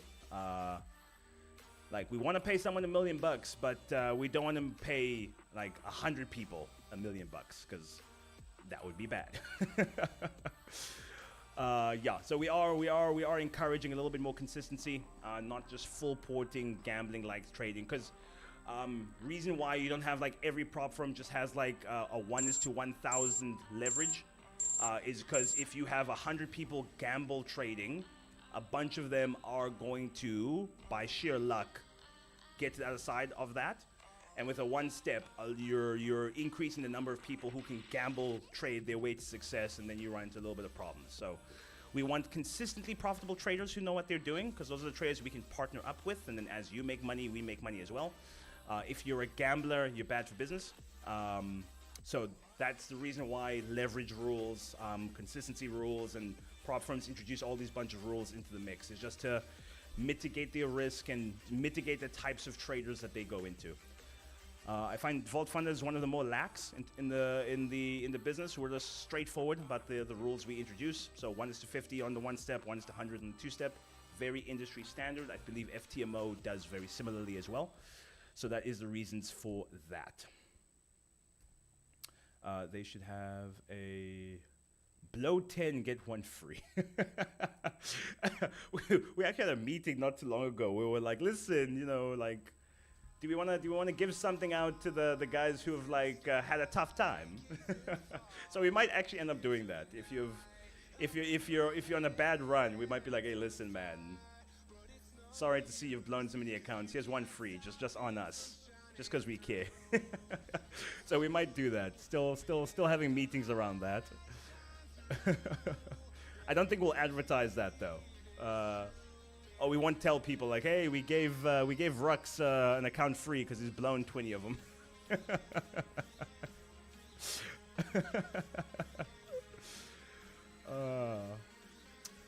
Like we want to pay someone $1 million, but we don't want to pay like 100 people $1 million because that would be bad. Yeah, so we are encouraging a little bit more consistency, not just full porting, gambling like trading. Because reason why you don't have like every prop firm just has like a 1:1000 leverage is because if you have 100 people gamble trading, a bunch of them are going to, by sheer luck, get to the other side of that. And with a one step, you're increasing the number of people who can gamble trade their way to success, and then you run into a little bit of problems. So we want consistently profitable traders who know what they're doing, because those are the traders we can partner up with, and then as you make money, we make money as well. If you're a gambler, you're bad for business. So that's the reason why leverage rules, consistency rules, and prop firms introduce all these bunch of rules into the mix. It's just to mitigate their risk and mitigate the types of traders that they go into. I find vault funders one of the more lax in the business. We're just straightforward about the rules we introduce. So 1:50 on the one step, 1:100 on the two step. Very industry standard. I believe FTMO does very similarly as well. So that is the reasons for that. They should have a blow 10, get one free. we actually had a meeting not too long ago where we were like, listen, you know, like, do we want to give something out to the guys who have like had a tough time? So we might actually end up doing that. If you're on a bad run, we might be like, hey, listen, man, sorry to see you've blown so many accounts. Here's one free, just on us, just because we care. So we might do that. Still having meetings around that. I don't think we'll advertise that though. Or we won't tell people like, hey, we gave Rux an account free because he's blown 20 of them.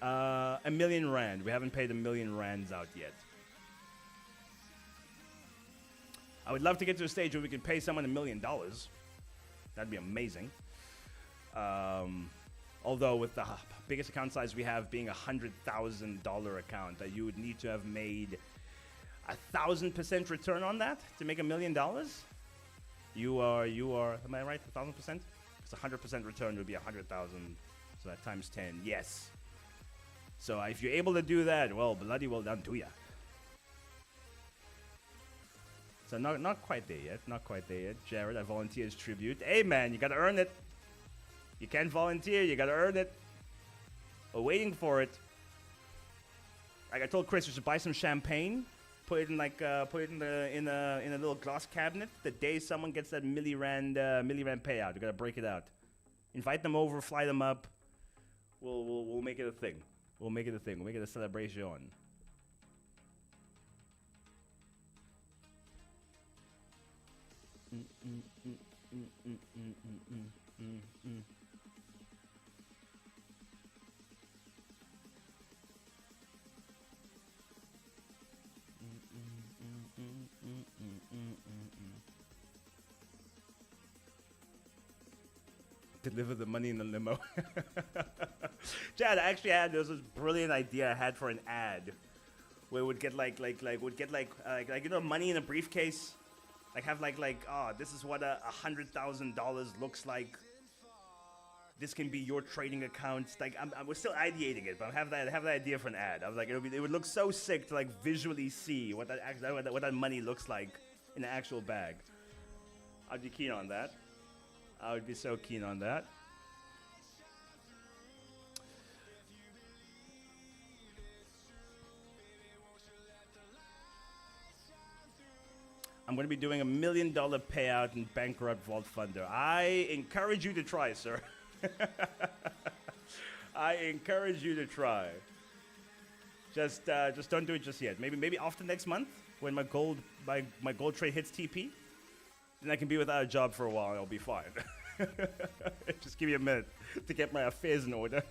$1 million. We haven't paid $1 million out yet. I would love to get to a stage where we could pay someone $1 million. That'd be amazing. Although with the biggest account size we have being $100,000 account, that you would need to have made 1,000% return on that to make $1 million. You are. Am I right? 1,000%? Because 100% return would be 100,000. So that times 10. Yes. So if you're able to do that, well, bloody well done to ya. So not quite there yet. Not quite there yet. Jared, I volunteer as tribute. Hey man, you gotta earn it. You can't volunteer. You gotta earn it. We're waiting for it. Like I told Chris, we should buy some champagne. Put it in in a little glass cabinet. The day someone gets that milli rand payout, we gotta break it out. Invite them over, fly them up. We'll make it a thing. We'll make it a thing. We'll make it a celebration. Deliver the money in the limo. Chad, I actually had this brilliant idea I had for an ad where would get like you know, money in a briefcase. Like have oh, this is what $100,000 looks like. This can be your trading account. Like we're still ideating it, but I have that idea for an ad. I was like, it would look so sick to like visually see what that money looks like in the actual bag. I'd be keen on that. I would be so keen on that. I'm going to be doing $1 million payout in bankrupt vault funder. I encourage you to try, sir. I encourage you to try. Just don't do it just yet. Maybe after next month when my gold trade hits TP. Then I can be without a job for a while and I'll be fine. Just give me a minute to get my affairs in order.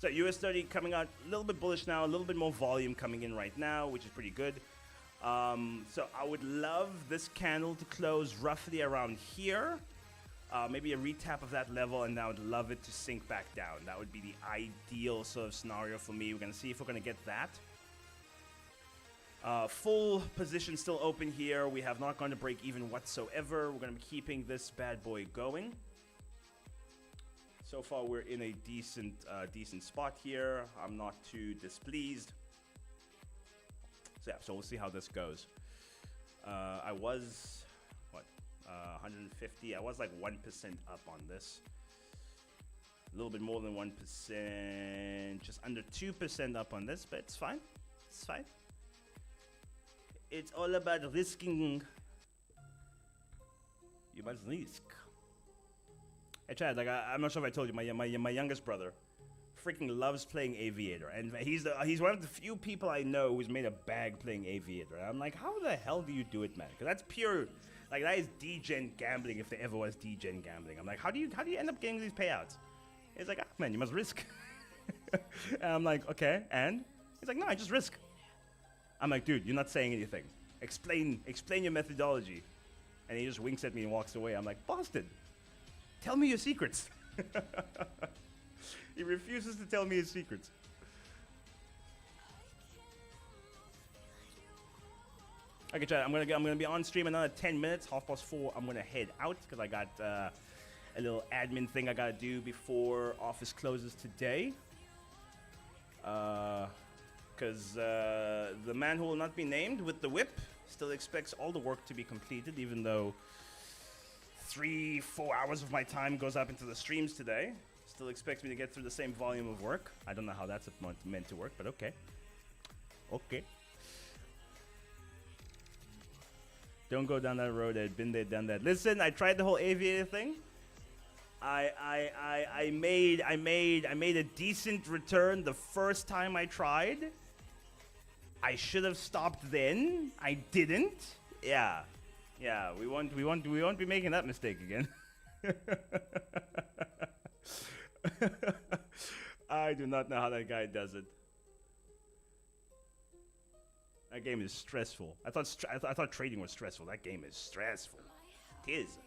So US 30 coming out a little bit bullish now, a little bit more volume coming in right now, which is pretty good. So I would love this candle to close roughly around here. Maybe a retap of that level, and I would love it to sink back down. That would be the ideal sort of scenario for me. We're going to see if we're going to get that. Full position still open here. We have not gone to break even whatsoever. We're going to be keeping this bad boy going. So far, we're in a decent spot here. I'm not too displeased. So yeah, so we'll see how this goes. I was, 150. I was like 1% up on this. A little bit more than 1%. Just under 2% up on this, but it's fine. It's fine. It's all about risking. You must risk. Hey Chad, like I'm not sure if I told you, my youngest brother freaking loves playing Aviator, and he's one of the few people I know who's made a bag playing Aviator. And I'm like, how the hell do you do it, man? Because that's pure, like that is degen gambling if there ever was degen gambling. I'm like, how do you end up getting these payouts? He's like, man, you must risk. And I'm like, okay, and he's like, no, I just risk. I'm like, dude, you're not saying anything. Explain your methodology. And he just winks at me and walks away. I'm like, Boston, tell me your secrets. He refuses to tell me his secrets. Okay, chat. I'm gonna be on stream another 10 minutes. 4:30. I'm gonna head out because I got a little admin thing I gotta do before office closes today. Because the man who will not be named with the whip still expects all the work to be completed, even though 3-4 hours of my time goes up into the streams today. Still expects me to get through the same volume of work. I don't know how that's meant to work, but okay. Okay. Don't go down that road. I've been there, done that. Listen, I tried the whole Aviator thing. I made a decent return the first time I tried. I should have stopped then. I didn't. Yeah. We won't be making that mistake again. I do not know how that guy does it. That game is stressful. I thought trading was stressful. That game is stressful. It is.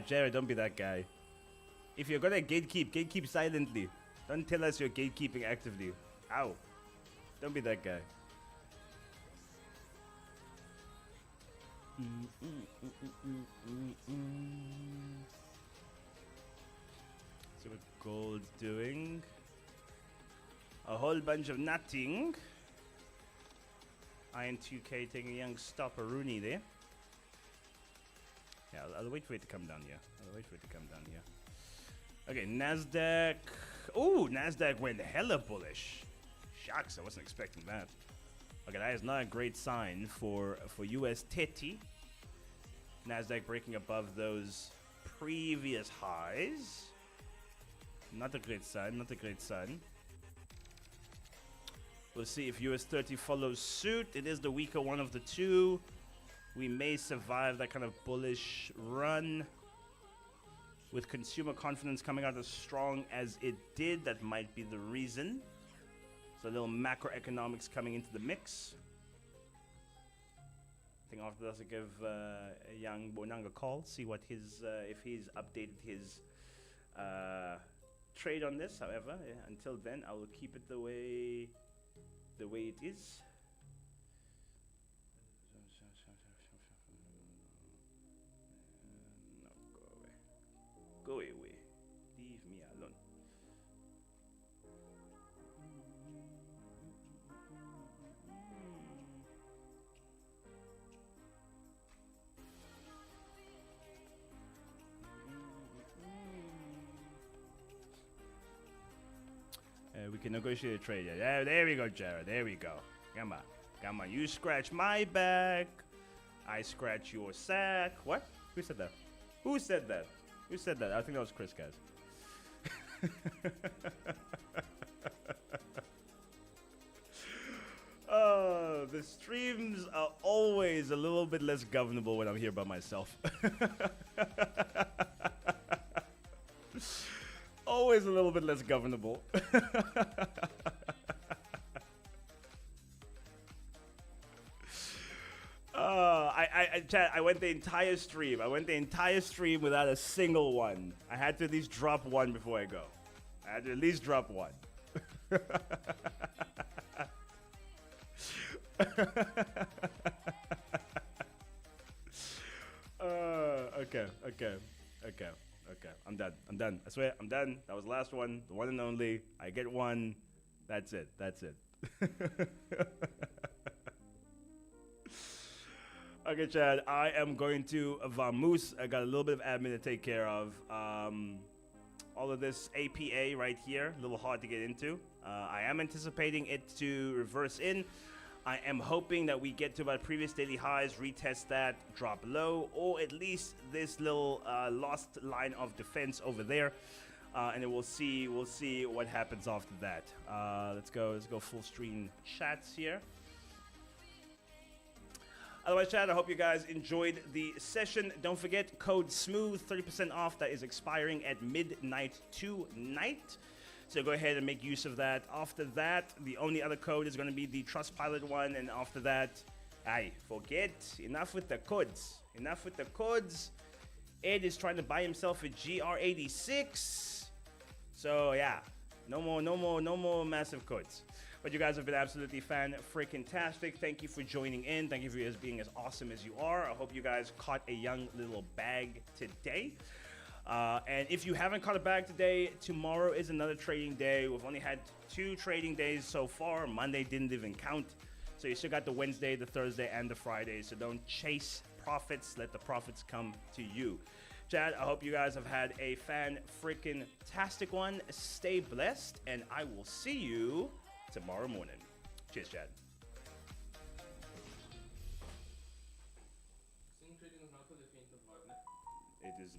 Jared, don't be that guy. If you're gonna gatekeep silently. Don't tell us you're gatekeeping actively. Ow. Don't be that guy. See what gold's doing. A whole bunch of nothing. Iron 2K taking a young stopper Rooney there. Yeah, I'll wait for it to come down here. Okay, NASDAQ. Ooh, NASDAQ went hella bullish. Shucks, I wasn't expecting that. Okay, that is not a great sign for US 30. NASDAQ breaking above those previous highs. Not a great sign, We'll see if US 30 follows suit. It is the weaker one of the two. We may survive that kind of bullish run. With consumer confidence coming out as strong as it did, that might be the reason. So a little macroeconomics coming into the mix. I think after this, I'll give young Bonanga a call, see what his, if he's updated his trade on this. However, until then, I will keep it the way it is. Go away. Leave me alone. We can negotiate a trade. Yeah, there we go, Jared. There we go. Come on. You scratch my back. I scratch your sack. What? Who said that? Who said that? I think that was Chris, guys. The streams are always a little bit less governable when I'm here by myself. Always a little bit less governable. Chat, I went the entire stream without a single one. I had to at least drop one before I go. Okay. I'm done. I swear, I'm done. That was the last one. The one and only. I get one. That's it. Okay, Chad, I am going to vamoose. I got a little bit of admin to take care of. All of this APA right here, a little hard to get into. I am anticipating it to reverse in. I am hoping that we get to about previous daily highs, retest that, drop low, or at least this little lost line of defense over there. And then we'll see what happens after that. Let's go full screen chats here. Otherwise, chat, I hope you guys enjoyed the session. Don't forget, code SMOOTH, 30% off. That is expiring at midnight tonight. So go ahead and make use of that. After that, the only other code is going to be the Trustpilot one. And after that, forget. Enough with the codes. Enough with the codes. Ed is trying to buy himself a GR86. So yeah, no more massive codes. But you guys have been absolutely fan-freaking-tastic. Thank you for joining in. Thank you for being as awesome as you are. I hope you guys caught a young little bag today. And if you haven't caught a bag today, tomorrow is another trading day. We've only had 2 trading days so far. Monday didn't even count. So you still got the Wednesday, the Thursday, and the Friday. So don't chase profits. Let the profits come to you. Chad, I hope you guys have had a fan-freaking-tastic one. Stay blessed, and I will see you tomorrow morning. Cheers, Chad. Swing trading is not for the faint of heart, ne? It is